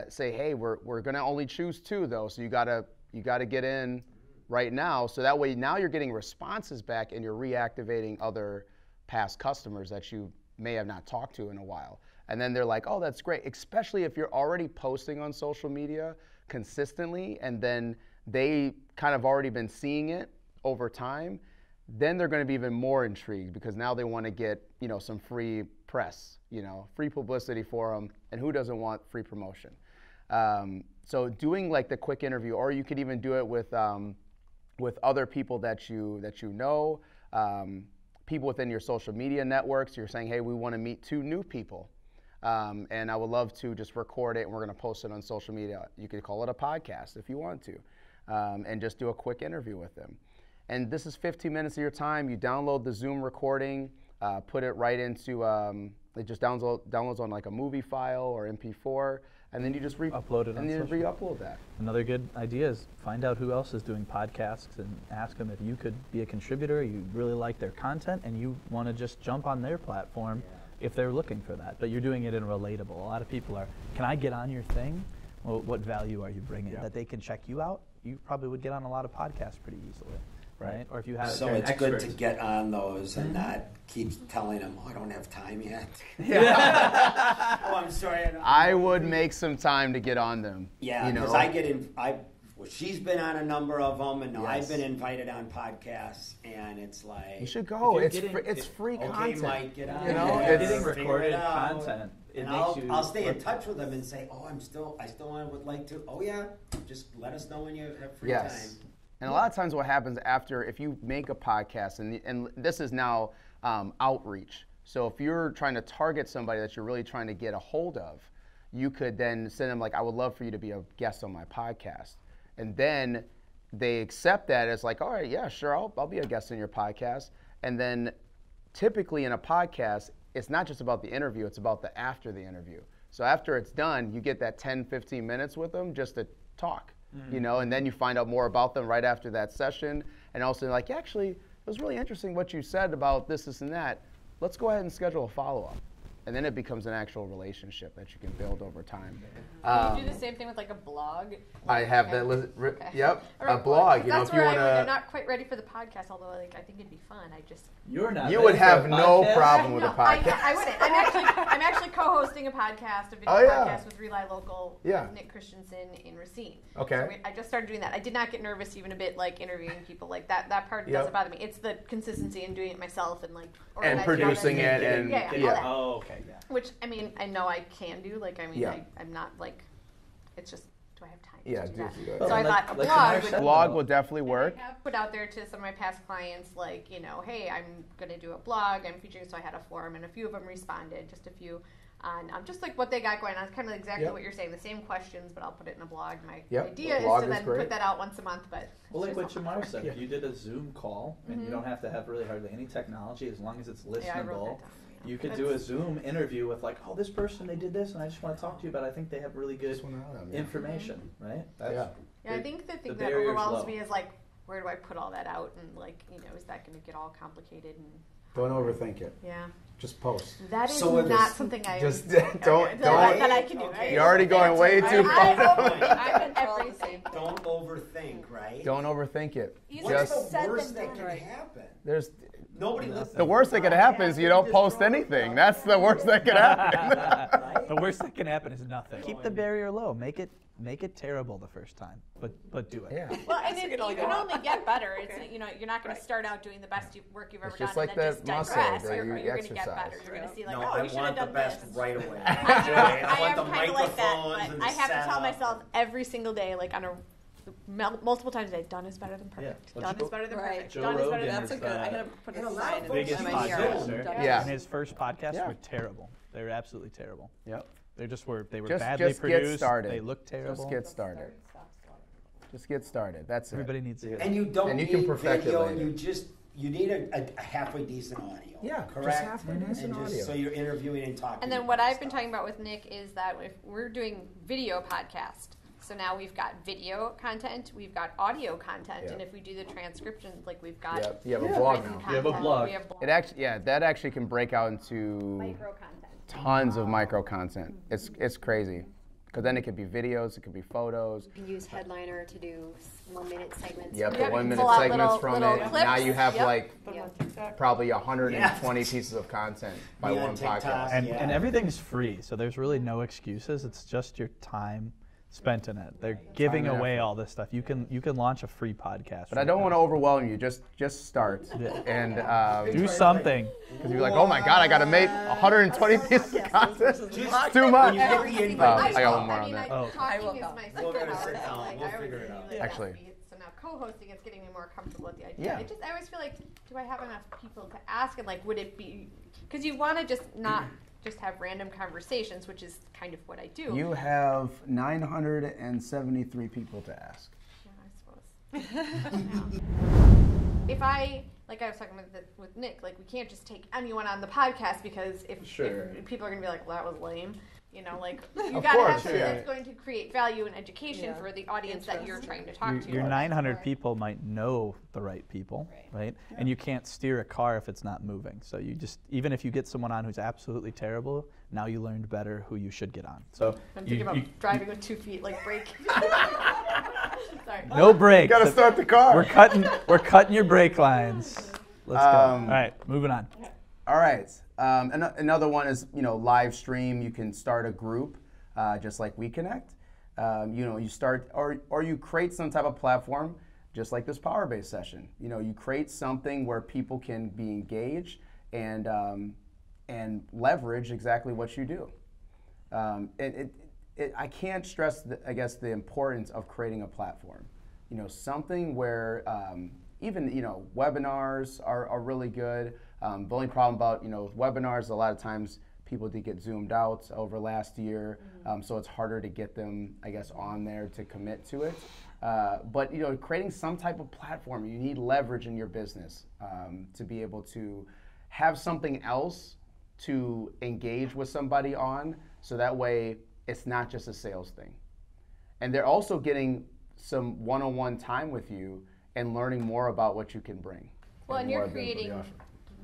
A: Say, hey, we're going to only choose 2 though, so you gotta get in right now. So that way now you're getting responses back and you're reactivating other past customers that you may have not talked to in a while. And then they're like, oh, that's great, especially if you're already posting on social media consistently, and then they kind of already been seeing it over time. Then they're going to be even more intrigued, because now they want to get, some free press, free publicity for them, and who doesn't want free promotion? So doing like the quick interview, or you could even do it with other people that you know, people within your social media networks. You're saying, hey, we want to meet 2 new people, and I would love to just record it, and we're going to post it on social media. You could call it a podcast if you want to, and just do a quick interview with them. And this is 15 minutes of your time. You download the Zoom recording, put it right into, it just downloads on like a movie file or MP4, and then you just
B: upload it,
A: and then re-upload that.
B: Another good idea is find out who else is doing podcasts and ask them if you could be a contributor, you really like their content, and you want to just jump on their platform if they're looking for that. But you're doing it in relatable. A lot of people are, can I get on your thing? Well, what value are you bringing? That they can check you out? You probably would get on a lot of podcasts pretty easily. Right? Or if you have
E: So it's good to get on those and not keep telling them, oh, I don't have time yet. Oh, I'm sorry.
A: I would make some time to get on them.
E: Yeah, because I get in, well, she's been on a number of them, and now I've
A: Yes.
E: been invited on podcasts, and it's like,
A: You should go.
H: If you're
A: It's free
E: okay,
A: content.
E: Mike, get on
A: You know,
E: there,
A: it's-
H: getting
E: figure it
H: recorded
E: out.
H: content. It
E: And
H: makes you
E: I'll stay in
H: look-
E: touch with them and say, oh, I still would like to. Oh yeah, just let us know when you have free
A: Yes.
E: time.
A: And a lot of times what happens after, if you make a podcast, and this is now outreach. So if you're trying to target somebody that you're really trying to get a hold of, you could then send them like, I would love for you to be a guest on my podcast. And then they accept that as like, all right, yeah, sure, I'll be a guest on your podcast. And then typically in a podcast, it's not just about the interview, it's about the after the interview. So after it's done, you get that 10, 15 minutes with them just to talk, you know, and then you find out more about them right after that session. And also like, actually, it was really interesting what you said about this, and that. Let's go ahead and schedule a follow-up. And then it becomes an actual relationship that you can build over time.
G: Can you do the same thing with like a blog?
A: I have
G: Okay.
A: that.
G: Okay.
A: Yep,
G: Or
A: a blog.
G: 'cause
A: You know,
G: that's
A: if you
G: where
A: want
G: I'm
A: to.
G: not quite ready for the podcast, although like I think it'd be fun. I just
H: You're not.
A: You
H: ready
A: would
H: for a
A: have no
H: podcast?
A: problem with a
G: No,
A: podcast.
G: I wouldn't. I'm actually co-hosting a podcast, a video
A: Oh, yeah.
G: podcast with Rely Local
A: Yeah.
G: with Nick Christensen in Racine.
A: Okay.
G: So I just started doing that. I did not get nervous even a bit, like interviewing people like that. That part
A: Yep.
G: doesn't bother me. It's the consistency in doing it myself and like
A: And
G: organizing
A: producing
G: all that.
A: it and
G: yeah, all
A: yeah.
G: that.
H: Oh, okay, yeah.
G: Which I mean, I know I can do. Like I mean,
A: Yeah.
G: I'm not like. It's just, do I have time
A: Yeah,
G: to do that?
A: do it.
G: So I
H: Like-
G: thought a
H: like
G: blog
H: Jamar
G: would
H: said,
A: Blog
H: though.
A: will definitely work.
G: I have put out there to some of my past clients, like, you know, hey, I'm going to do a blog. I'm featuring, so I had a forum, and a few of them responded, just a few, on just like what they got going on. It's kind of exactly
A: Yep.
G: what you're saying, the same questions, but I'll put it in a blog. My
A: Yep,
G: idea
A: a blog
G: is to
A: is
G: then
A: great.
G: put that out once a month, but
H: Well, like
G: it's
H: what
G: just
H: Jamar said,
A: Yeah.
H: if you did a Zoom call and you don't have to have really hardly any technology, as long as it's
G: yeah, I wrote
H: listenable,
G: that down. Yeah.
H: you could do a Zoom interview with like, oh, this person, they did this, and I just want to talk to you about it. I think they have really good information, right?
A: Yeah.
G: Yeah, I think the thing
H: the
G: that
H: barrier's
G: overwhelms
H: low.
G: me is like, where do I put all that out? And like, you know, is that going to get all complicated? And
A: Don't overthink it.
G: yeah,
A: Just post.
G: that is
E: So it
G: not
E: is-
G: something I
A: Just
G: okay,
A: don't-
G: that I can do.
E: Okay.
G: Right?
A: You're already going way too far.
G: I
C: I've been told the same thing.
E: Don't overthink, right?
A: Don't overthink it.
G: You
E: What's
A: Just
E: the
G: said
E: worst
G: them
E: that can
G: right.
E: happen?
A: there's
E: Nobody listens.
A: the worst that could happen is you don't post anything. That's the worst that could happen.
E: Right?
B: The worst that can happen is nothing. Keep the barrier low. Make it terrible the first time, but do it.
A: Yeah.
G: Well, and
C: So
G: it,
C: you can
G: you can
C: only
G: only get better. It's
C: Okay.
G: you know you're not going to start out doing the best work you've ever
A: It's
G: done
A: just like
G: and then
A: that
G: just
A: muscle
G: digress.
A: that
G: You're
A: you
G: going to get
A: exercise.
G: better. You're going to see like,
E: No,
G: oh,
E: I
G: you should have
E: want the
G: done
E: best
G: this.
E: right away.
G: I
E: I want
G: am
E: the
G: kind of like that,
E: microphones
G: but
E: and
G: I have to tell
E: setup.
G: myself every single day, like on a multiple times a day, done is better than perfect.
H: Well,
G: Done
H: Joe-
G: is better than
C: Right.
G: perfect.
H: Joe
G: Done is better
H: Rogan
G: than
C: That's a
H: is,
C: good. I gotta put
E: and
C: a
E: a lot
C: sign
E: of
C: in
H: biggest
C: my
H: podcaster.
C: ear.
G: Yeah.
A: Yeah.
B: And his first podcasts
A: Yeah.
B: were terrible. They were absolutely terrible.
A: Yep.
B: They were
A: Just
B: badly
A: get
B: produced.
A: started.
B: They looked terrible.
A: Just get started. Just get started. That's it.
B: Everybody needs to hear that.
E: And you don't
A: And you
E: need
A: can perfect it
E: video.
A: later.
E: You need a halfway decent audio.
A: Yeah, just
E: correct.
A: halfway decent
E: and
A: audio.
E: So you're interviewing and talking.
G: And then
E: about
G: what I've been
E: stuff.
G: talking about with Nick is that if we're doing video podcast, so now we've got video content, we've got audio content,
A: Yeah.
G: and if we do the transcription, like we've got
A: Yep. You have a blog
G: written
A: now.
H: You have a
G: content,
H: blog.
G: we have
A: It actually, yeah, that actually can break out into
G: micro content.
A: tons of micro content. It's crazy, because then it could be videos, it could be photos.
D: You can use Headliner to do 1-minute segments.
A: Yep, the
G: Yep,
A: 1 minute
G: pull out
A: segments
G: little-
A: from
G: little
A: it.
G: clips.
A: Now you have
G: Yep.
A: like
F: Put 'em on
D: Yeah.
F: TikTok.
A: probably 120 pieces of content by
E: Be on
A: one
E: TikTok.
A: podcast.
B: And,
E: Yeah.
B: and everything's free, so there's really no excuses. It's just your time spent in it. They're giving
A: and
B: away
A: effort.
B: all this stuff. You can launch a free podcast.
A: But I don't want to overwhelm you. Just start
B: Yeah.
A: and
B: do something.
A: because you're like, oh my god, I got to make 120 pieces of content. It's too much.
E: When you get the invite,
A: I got one more on
G: mean,
A: that.
B: Oh.
C: I will
G: talking is
C: come.
G: my
E: We're gonna
G: superpower,
E: sit
G: so,
E: down.
G: like,
E: We'll
G: I always
E: figure it
G: really
E: out.
G: like
A: Actually.
G: that. So now co-hosting, it's getting me more comfortable with the idea.
A: Yeah.
G: I always feel like, do I have enough people to ask? And like, would it be, because you want to just not just have random conversations, which is kind of what I do.
A: You have 973 people to ask.
G: Yeah, I suppose. If like I was talking with Nick, like we can't just take anyone on the podcast because if people are going to be like, well, that was lame. You know, like you
A: Of
G: got to
A: course,
G: have something
A: yeah.
G: that's going to create value and education
C: Yeah.
G: for the audience that you're trying to talk to.
B: Your 900 people might know the right people, right? And you can't steer a car if it's not moving. So you just, even if you get someone on who's absolutely terrible, now you learned better who you should get on. So
G: I'm thinking about driving with 2 feet, like brake. Sorry.
B: no brakes.
A: You got to start the car.
B: We're cutting your brake lines. Let's go. All right, moving on.
A: All right. Another one is, live stream. You can start a group, just like We Connect. You start, or you create some type of platform, just like this Powerbase session. You create something where people can be engaged and leverage exactly what you do. I can't stress, the importance of creating a platform. Something where even webinars are really good. The only problem about with webinars, a lot of times people did get zoomed out over last year, so it's harder to get them, on there to commit to it. But creating some type of platform, you need leverage in your business to be able to have something else to engage with somebody on, so that way it's not just a sales thing. And they're also getting some one-on-one time with you and learning more about what you can bring.
G: Well, and you're creating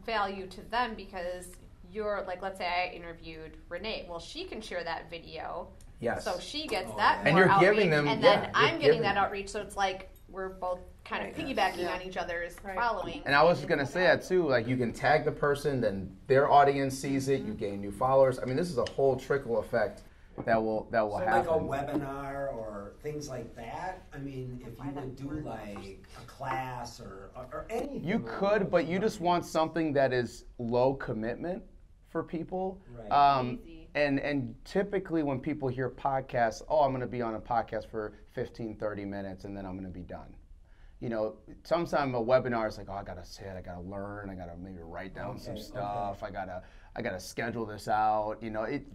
G: value to them because you're, like, let's say I interviewed Renee. Well, she can share that video.
A: Yes.
G: So she gets that
A: and
G: more
A: you're
G: outreach,
A: giving them,
G: and then
A: you're
G: I'm getting that
A: them.
G: outreach. So it's like we're both kind of piggybacking on each other's following.
A: And I was just gonna say that too. Like, you can tag the person, then their audience sees it. You gain new followers. I mean, this is a whole trickle effect that will happen.
E: So like a webinar or things like that. I mean, if you would do like a class or anything.
A: You could, but you just want something that is low commitment for people.
E: Right.
A: And typically when people hear podcasts, I'm going to be on a podcast for 15, 30 minutes and then I'm going to be done. Sometimes a webinar is like, I got to sit, I got to learn, I got to maybe write down some stuff, I got to schedule this out.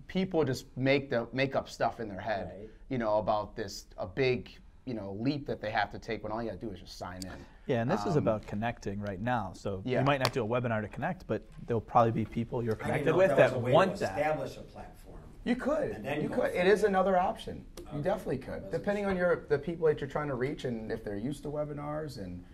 A: People just make up stuff in their head, about a big, leap that they have to take when all you got to do is just sign in.
B: Yeah, and this is about connecting right now. So
A: Yeah.
B: you might not do a webinar to connect, but there'll probably be people you're
E: I didn't
B: connected
E: know
B: with
E: if was
B: that
E: a way
B: want
E: to
B: that.
E: establish a platform.
A: You could.
E: And then
A: You
E: go
A: could.
E: from
A: It is another option. You definitely could,
E: Wasn't
A: depending on the people that you're trying to reach and if they're used to webinars and.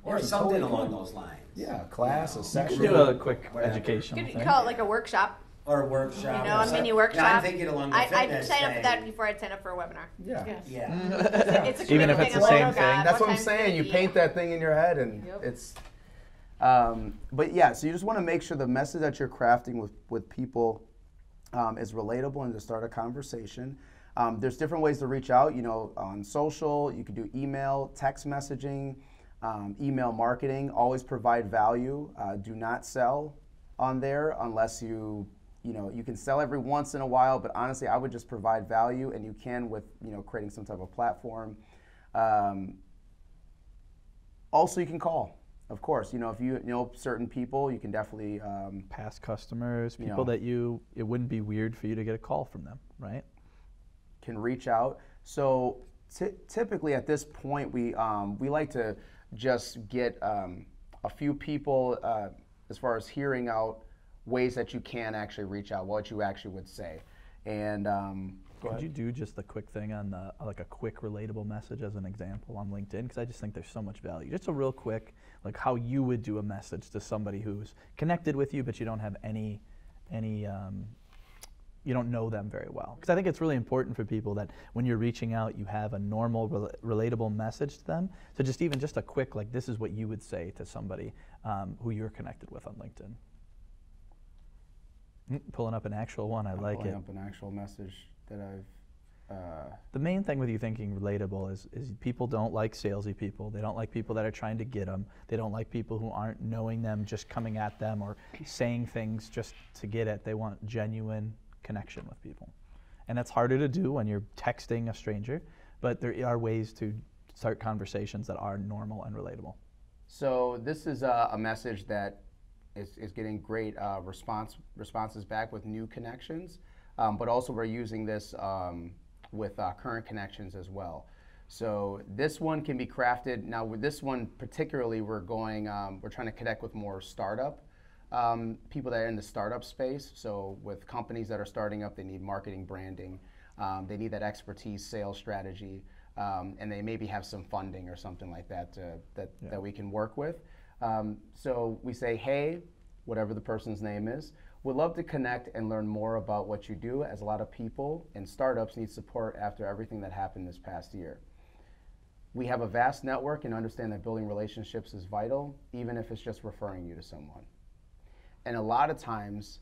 E: Or
A: you
E: something
A: totally
E: along
A: could.
E: those lines.
A: Yeah, class, a
B: You
A: session.
B: could do a quick
E: Whatever.
B: educational
G: You
B: thing.
G: call it like a workshop.
E: Or a workshop.
G: A
E: or
G: mini
E: some-
G: workshop.
E: No, I'm thinking along the
G: I'd
E: fitness
G: sign up for that
E: thing.
G: before I'd sign up for a webinar.
A: Yeah.
E: Yeah.
G: It's a
B: Even
G: commitment
B: if it's
G: thing.
B: the
G: I'm
B: same
G: like, oh,
B: thing.
G: God,
A: That's what I'm
G: time's
A: saying.
G: gonna
A: You
G: be?
A: paint that thing in your head, and
C: Yep.
A: it's. But yeah, so you just want to make sure the message that you're crafting with people is relatable and to start a conversation. There's different ways to reach out. On social, you can do email, text messaging, email marketing. Always provide value. Do not sell on there unless you can sell every once in a while. But honestly, I would just provide value, and you can with creating some type of platform. Also, you can call. Of course, if you know certain people, you can definitely
B: Past customers,
A: You
B: people
A: know.
B: that it wouldn't be weird for you to get a call from them, right?
A: can reach out. So typically at this point, we like to just get a few people as far as hearing out ways that you can actually reach out, what you actually would say. And
B: Could you do just a quick thing on like a quick relatable message as an example on LinkedIn? Because I just think there's so much value. Just a real quick, like how you would do a message to somebody who's connected with you, but you don't have any you don't know them very well. Because I think it's really important for people that when you're reaching out, you have a normal, relatable message to them. So just a quick, like this is what you would say to somebody who you're connected with on LinkedIn. Pulling up an actual one, I like it.
A: Pulling up an actual message that I've.
B: The main thing with you thinking relatable is people don't like salesy people. They don't like people that are trying to get them. They don't like people who aren't knowing them, just coming at them or saying things just to get it. They want genuine connection with people. And that's harder to do when you're texting a stranger, but there are ways to start conversations that are normal and relatable.
A: So this is a message that is getting great responses back with new connections, but also we're using this with current connections as well. So this one can be crafted. Now with this one particularly, we're trying to connect with more startup people that are in the startup space. So with companies that are starting up, they need marketing, branding, they need that expertise, sales strategy, and they maybe have some funding or something like that that we can work with. So we say, hey, whatever the person's name is, we'd love to connect and learn more about what you do, as a lot of people and startups need support after everything that happened this past year. We have a vast network and understand that building relationships is vital, even if it's just referring you to someone. And a lot of times,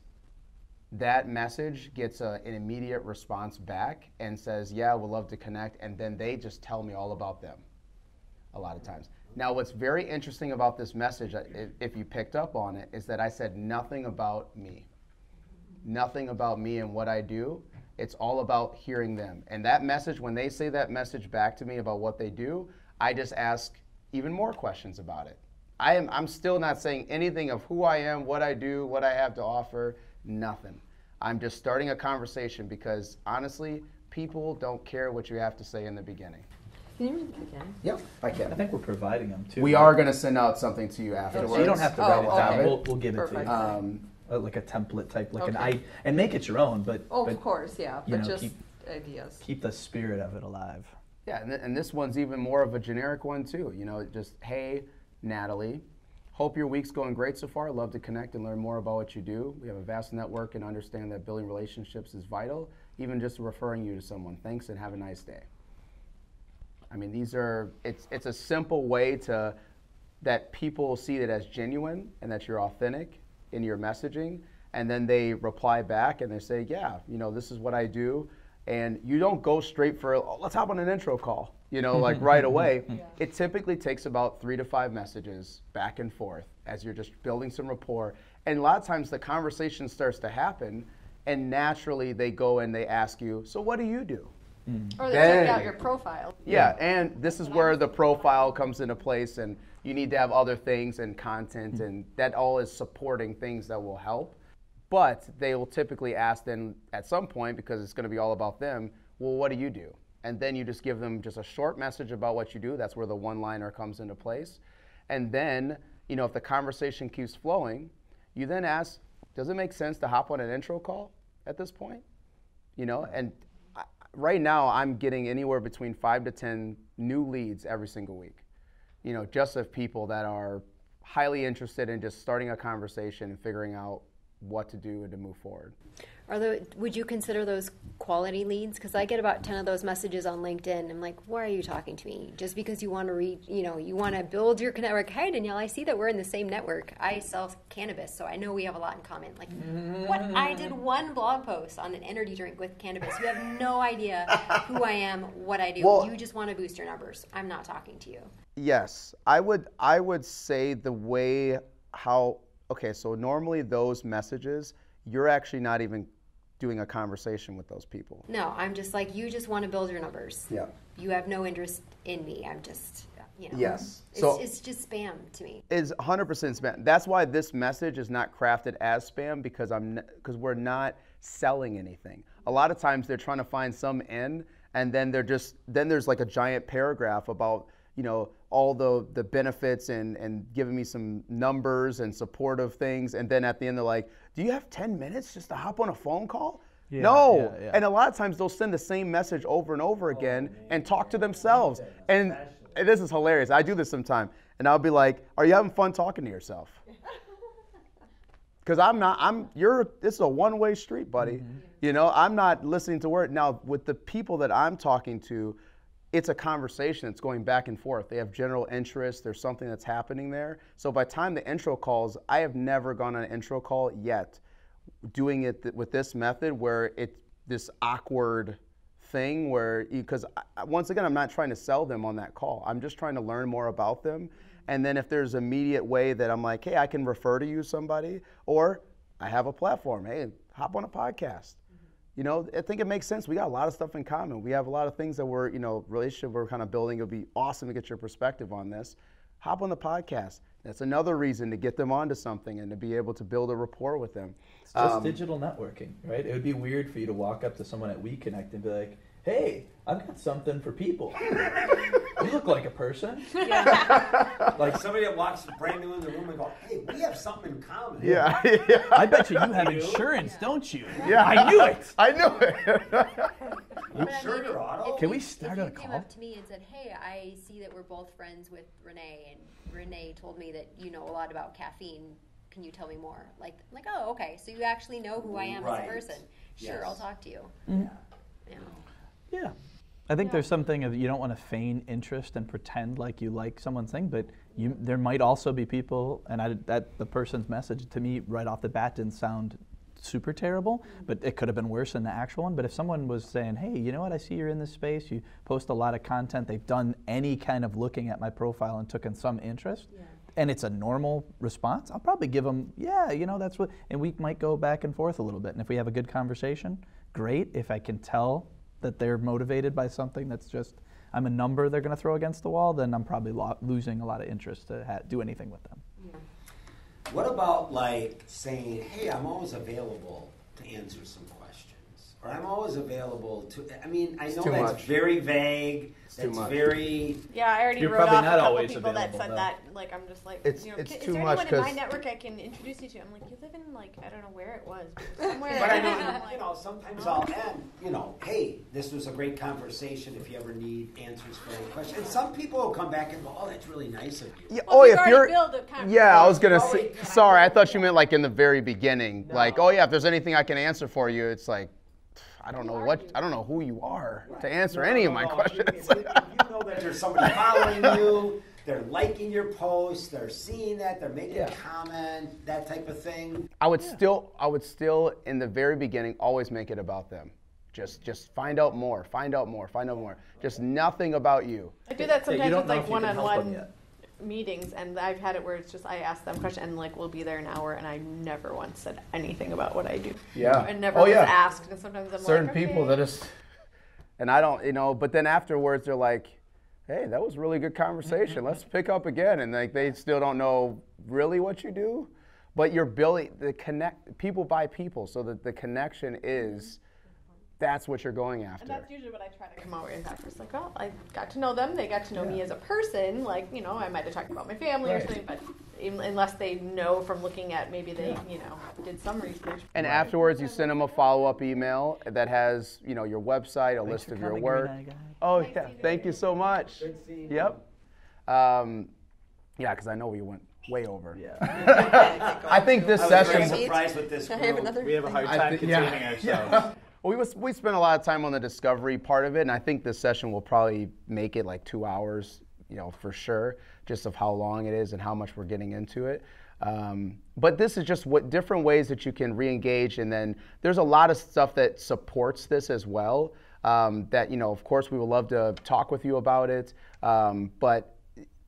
A: that message gets an immediate response back and says, yeah, we'd love to connect, and then they just tell me all about them a lot of times. Now, what's very interesting about this message, if you picked up on it, is that I said nothing about me. Nothing about me and what I do. It's all about hearing them. And that message, when they say that message back to me about what they do, I just ask even more questions about it. I'm still not saying anything of who I am, what I do, what I have to offer, nothing. I'm just starting a conversation because, honestly, people don't care what you have to say in the beginning.
C: Can you read it again?
A: Yep, I can.
H: I think we're providing them too.
A: We are going to send out something to you afterwards.
H: So you don't have to write it down.
C: okay.
H: We'll give it to
C: Perfect.
H: you. Like a template type, like
C: Okay.
H: and make it your own. But
C: Of course, yeah,
H: you
C: but
H: know,
C: just
H: keep-
C: ideas.
H: keep the spirit of it alive.
A: Yeah, and this one's even more of a generic one too. You know, just, hey, Natalie, hope your week's going great so far. Love to connect and learn more about what you do. We have a vast network and understand that building relationships is vital, even just referring you to someone. Thanks and have a nice day. I mean, it's a simple way that people see it as genuine and that you're authentic in your messaging, and then they reply back and they say, yeah, you know, this is what I do. And you don't go straight for, oh, let's hop on an intro call, you know, like right away. Yeah. It typically takes about 3 to 5 messages back and forth as you're just building some rapport. And a lot of times the conversation starts to happen, and naturally they go and they ask you, so what do you do?
G: Or they check out your profile.
A: Yeah, and this is where the profile comes into place, and you need to have other things and content, and that all is supporting things that will help. But they will typically ask then at some point, because it's going to be all about them, well, what do you do? And then you just give them just a short message about what you do. That's where the one-liner comes into place. And then, you know, if the conversation keeps flowing, you then ask, does it make sense to hop on an intro call at this point? You know, and right now I'm getting anywhere between 5 to 10 new leads every single week. You know, just of people that are highly interested in just starting a conversation and figuring out what to do and to move forward.
D: Would you consider those quality leads? Because I get about 10 of those messages on LinkedIn. I'm like, why are you talking to me? Just because you want to read, you know, you want to build your network. Hi, Danielle, I see that we're in the same network. I sell cannabis, so I know we have a lot in common. Like, what? I did one blog post on an energy drink with cannabis. You have no idea who I am, what I do. Well, you just want to boost your numbers. I'm not talking to you.
A: Yes, I would say the way how. Okay, so normally those messages, you're actually not even doing a conversation with those people.
D: No, I'm just like, you just want to build your numbers.
A: Yeah.
D: You have no interest in me. I'm just, you know.
A: Yes.
D: It's just spam to me.
A: It's 100% spam. That's why this message is not crafted as spam, because we're not selling anything. A lot of times they're trying to find some end, and then there's like a giant paragraph about, you know, all the benefits and giving me some numbers and supportive things. And then at the end, they're like, do you have 10 minutes just to hop on a phone call? Yeah, no. Yeah. And a lot of times they'll send the same message over and over again and talk to themselves. And this is hilarious. I do this sometimes. And I'll be like, are you having fun talking to yourself? Because this is a one-way street, buddy. Mm-hmm. You know, I'm not listening to words. Now, with the people that I'm talking to, it's a conversation that's going back and forth. They have general interest. There's something that's happening there. So by the time the intro calls, I have never gone on an intro call yet doing it with this method where it's this awkward thing where, because once again, I'm not trying to sell them on that call. I'm just trying to learn more about them. And then if there's an immediate way that I'm like, hey, I can refer to you somebody, or I have a platform, hey, hop on a podcast. You know, I think it makes sense. We got a lot of stuff in common. We have a lot of things that relationship we're kind of building. It would be awesome to get your perspective on this. Hop on the podcast. That's another reason to get them onto something and to be able to build a rapport with them.
H: It's just digital networking, right? It would be weird for you to walk up to someone at WeConnect and be like, hey, I've got something for people. You look like a person.
E: Yeah. Like somebody that walks brand new in the room and go, hey, we have something in common.
A: Yeah.
B: I bet you have insurance, don't you?
A: Yeah.
B: I knew it.
A: I knew it.
E: Sure, your auto?
D: If
B: Can we start a call?
D: If you came up to me and said, hey, I see that we're both friends with Renee, and Renee told me that you know a lot about caffeine. Can you tell me more? Like, oh, okay. So you actually know who I am as a person. Sure, yes. I'll talk to you.
A: Mm-hmm.
B: Yeah. I think there's something of you don't want to feign interest and pretend like you like someone's thing, but there might also be people, and that the person's message to me right off the bat didn't sound super terrible, but it could have been worse than the actual one. But if someone was saying, hey, you know what, I see you're in this space, you post a lot of content, they've done any kind of looking at my profile and took in some interest, and it's a normal response, I'll probably give them, yeah, you know, that's what, and we might go back and forth a little bit. And if we have a good conversation, great. If I can tell that they're motivated by something that's just, I'm a number they're going to throw against the wall, then I'm probably losing a lot of interest to do anything with them.
E: What about like saying, hey, I'm always available to answer some questions, or I'm always available to, I mean, I know that's very vague, that's very...
G: Yeah, I already
B: You're
G: wrote
B: probably
G: off
B: not
G: a couple
B: always
G: people that
B: available,
G: said
B: though.
G: that, like, I'm just like,
A: It's
G: you know,
A: too
G: is there
A: much,
G: anyone in my
A: 'cause-
G: network I can introduce you to? I'm like, you live in, like, I don't know where it was, but somewhere.
E: But I
G: I'm
E: mean,
G: like,
E: you know, sometimes I'll end, you know, hey, this was a great conversation if you ever need answers for any questions. And some people will come back and go, oh, that's really nice of you.
A: Yeah,
G: well,
A: if
G: we've already built a conversation.
A: yeah, I was gonna
E: Oh,
A: say.
E: wait,
A: Sorry, I thought you meant like in the very beginning.
E: No.
A: Like, oh yeah, if there's anything I can answer for you, it's like, I don't know who you are to answer any of my questions.
E: If you know that there's somebody following you, they're liking your posts, they're seeing that, they're making a comment, that type of thing.
A: I would still in the very beginning always make it about them. Just find out more. Just nothing about you.
G: I do that
B: Yeah, you
G: sometimes
B: don't
G: with
B: know
G: like
B: if you can help them
G: one-on-one
B: yet.
G: meetings, and I've had it where it's just I ask them questions and like we'll be there an hour, and I never once said anything about what I do.
A: Yeah.
G: I never
A: Oh,
G: was
A: yeah.
G: asked, and sometimes I'm
A: Certain
G: like,
A: people
G: okay.
A: that is, and I don't, but then afterwards they're like, hey, that was a really good conversation. Let's pick up again. And like they still don't know really what you do, but you're building people by people, so that the connection is, that's what you're going after.
G: And that's usually what I try to come out with after. It's like, well, I got to know them. They got to know me as a person. Like, you know, I might have talked about my family or something, but unless they know from looking at maybe they, you know, did some research.
A: And afterwards, you send them a follow-up email that has, your website, a list of your work. Oh yeah, thank you so much.
E: Good seeing you.
A: Yep. Yeah, because I know we went way over.
B: Yeah.
A: I think this
E: I was
A: session.
E: very surprised with this
C: Can I have
E: group.
C: another?
H: We have a hard
A: I
H: time
A: think- yeah.
H: containing ourselves.
A: Well, we spent a lot of time on the discovery part of it, and I think this session will probably make it like 2 hours, for sure, just of how long it is and how much we're getting into it. But this is just what different ways that you can re-engage, and then there's a lot of stuff that supports this as well. That of course, we would love to talk with you about it. But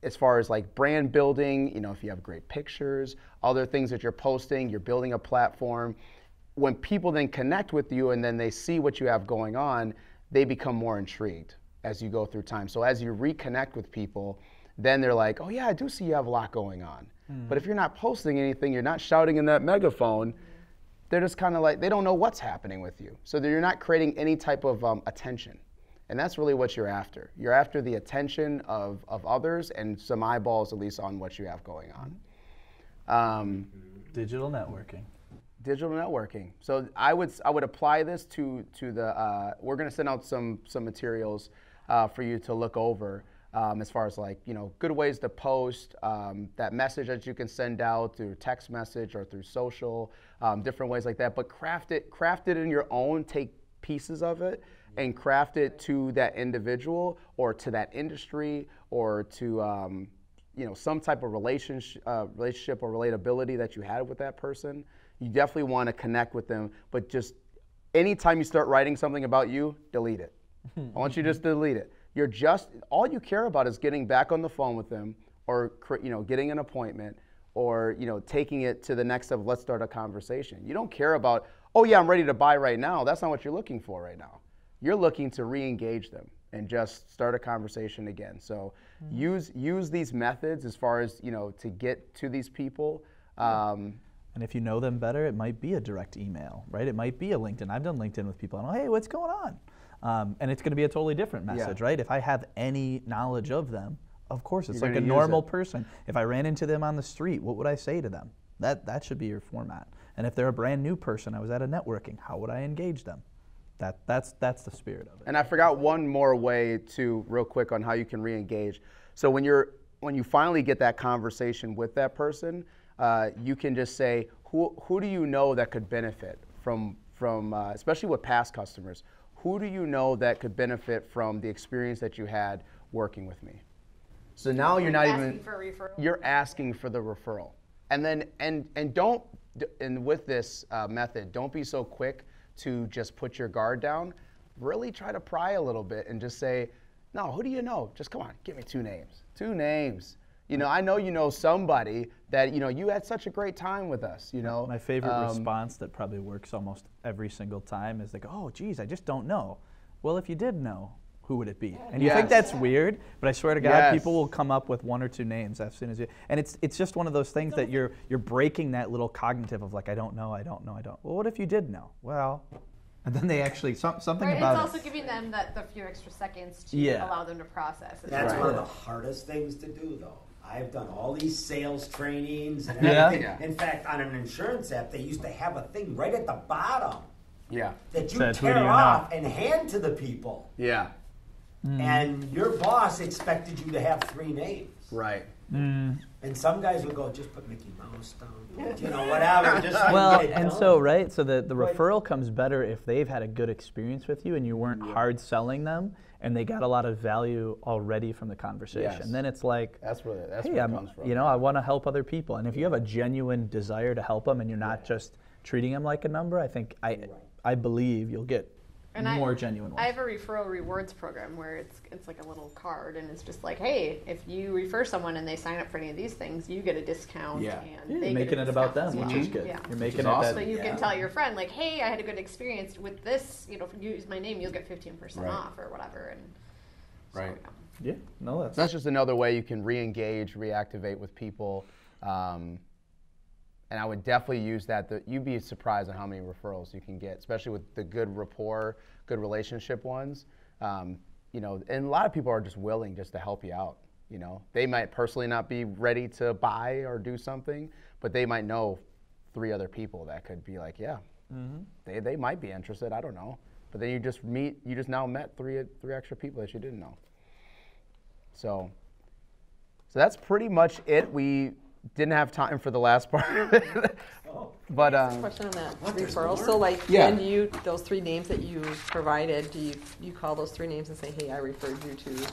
A: as far as like brand building, if you have great pictures, other things that you're posting, you're building a platform. When people then connect with you and then they see what you have going on, they become more intrigued as you go through time. So as you reconnect with people, then they're like, oh yeah, I do see you have a lot going on. But if you're not posting anything, you're not shouting in that megaphone, they're just kind of like, they don't know what's happening with you. So you're not creating any type of attention. And that's really what you're after. You're after the attention of others and some eyeballs at least on what you have going on.
B: Digital networking.
A: Digital networking. So I would apply this to the. We're going to send out some materials for you to look over as far as like good ways to post, that message that you can send out through text message or through social, different ways like that. But craft it in your own. Take pieces of it and craft it to that individual or to that industry or to some type of relationship or relatability that you had with that person. You definitely want to connect with them, but just anytime you start writing something about you, delete it. I want you to just delete it. All you care about is getting back on the phone with them or, getting an appointment or, taking it to the next step. Let's start a conversation. You don't care about, oh yeah, I'm ready to buy right now. That's not what you're looking for right now. You're looking to re-engage them and just start a conversation again. So use these methods as far as, to get to these people.
B: And if you know them better, it might be a direct email, right? It might be a LinkedIn. I've done LinkedIn with people. Hey, what's going on? And it's going to be a totally different message, right? If I have any knowledge of them, of course, it's like a normal person. If I ran into them on the street, what would I say to them? That should be your format. And if they're a brand new person, I was at a networking, how would I engage them? That's the spirit of it.
A: And I forgot one more way too, real quick, on how you can re-engage. So when you finally get that conversation with that person, you can just say, who do you know that could benefit from especially with past customers, who do you know that could benefit from the experience that you had working with me? So now you're not
G: asking
A: even
G: for a referral.
A: You're asking for the referral, and then and don't and with this method, don't be so quick to just put your guard down. Really try to pry a little bit and just say, no, who do you know? Just come on, give me 2 names. 2 names. You know, I know you know somebody that, you know, you had such a great time with us, you know.
B: My favorite response that probably works almost every single time is like, oh, geez, I just don't know. Well, if you did know, who would it be? And you think that's weird, but I swear to God, people will come up with 1 or 2 names as soon as you. And it's just one of those things that you're breaking that little cognitive of like, I don't know. Well, what if you did know? Well, and then they actually something
G: right,
B: about
G: it's also giving them the few extra seconds to allow them to process.
E: That's one of the hardest things to do, though. I've done all these sales trainings and everything.
A: Yeah.
E: In fact, on an insurance app, they used to have a thing right at the bottom that you
B: Said,
E: tear off and hand to the people.
A: Yeah.
E: And your boss expected you to have 3 names.
A: Right.
E: And some guys would go, just put Mickey Mouse down, you know, whatever. Just so
B: well,
E: get it
B: and
E: done.
B: so, right, so the referral comes better if they've had a good experience with you and you weren't hard selling them and they got a lot of value already from the conversation.
A: Yes.
B: Then it's like,
A: That's
B: hey,
A: where it comes from.
B: you know, I want to help other people. And if you have a genuine desire to help them and you're not just treating them like a number, I think, I believe you'll get more genuine ones.
G: I have a referral rewards program where it's like a little card, and it's just like, hey, if you refer someone and they sign up for any of these things, you get a discount.
A: Yeah.
G: And they
B: You're making it about them, which is good.
G: Yeah.
B: You're making it
A: awesome.
G: So
B: that.
G: you can tell your friend, like, hey, I had a good experience with this. You know, if you use my name, you'll get 15% off or whatever. And
A: Right.
B: Yeah, no,
A: That's just another way you can re-engage, reactivate with people. And I would definitely use that. You'd be surprised at how many referrals you can get, especially with the good rapport, good relationship ones. You know, and a lot of people are just willing just to help you out. You know, they might personally not be ready to buy or do something, but they might know 3 other people that could be like, yeah, they might be interested. I don't know. But then you just now met 3 extra people that you didn't know. So that's pretty much it. We didn't have time for the last part of it. But
C: Question on that referral. So like, when you those 3 names that you provided, do you call those 3 names and say, hey, I referred you to?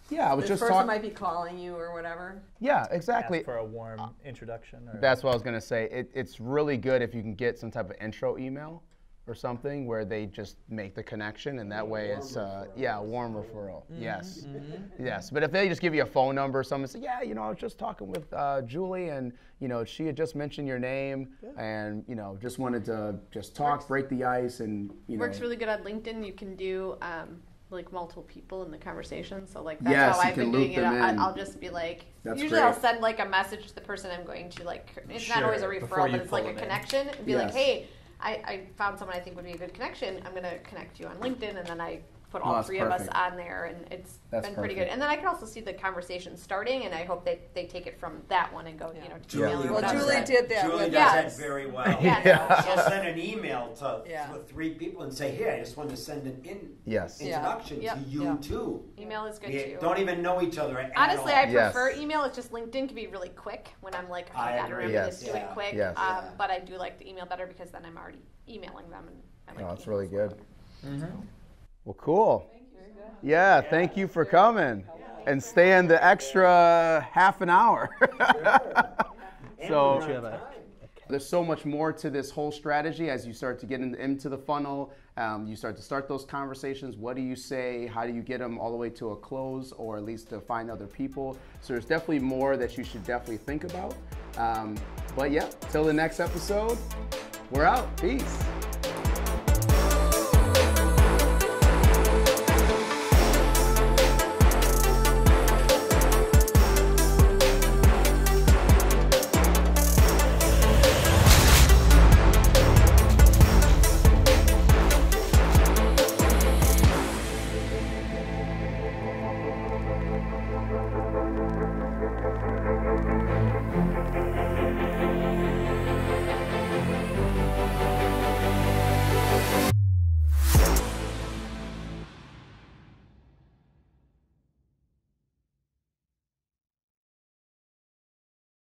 A: Yeah, I was
C: this
A: just
C: person
A: talking.
C: might be calling you or whatever.
A: Yeah, exactly.
B: Ask for a warm introduction. Or
A: That's what I was gonna say. It's really good if you can get some type of intro email or something where they just make the connection, and that way it's a warm referral. Yes, yes. But if they just give you a phone number or something, say, yeah, you know, I was just talking with Julie, and you know, she had just mentioned your name, and you know, just wanted to just talk, break the ice, and you know.
G: Works really good on LinkedIn. You can do like multiple people in the conversation. So like that's how I've been doing it. I'll just be like, usually I'll send like a message to the person I'm going to, like, it's not always a referral, but it's like a connection. And be like, hey, I found someone I think would be a good connection. I'm going to connect you on LinkedIn, and then I put all 3 of us on there, and it's been pretty good. And then I can also see the conversation starting, and I hope they take it from that one and go, you know, to email.
C: Well, Julie did that.
E: Julie does that very well. She'll send an email to 3 people and say, here, I just wanted to send an introduction to you too.
G: Email is good too.
E: Don't even know each other at
G: Honestly,
E: all.
G: I prefer email. It's just LinkedIn can be really quick when I'm like, okay, I gotta remember this, do it quick. But I do like the email better because then I'm already emailing them. And I like
A: that's really good. Well, cool. Yeah, thank you for coming and staying the extra half an hour. So there's so much more to this whole strategy as you start to get into the funnel. You start those conversations. What do you say? How do you get them all the way to a close, or at least to find other people? So there's definitely more that you should definitely think about. But yeah, till the next episode, we're out. Peace.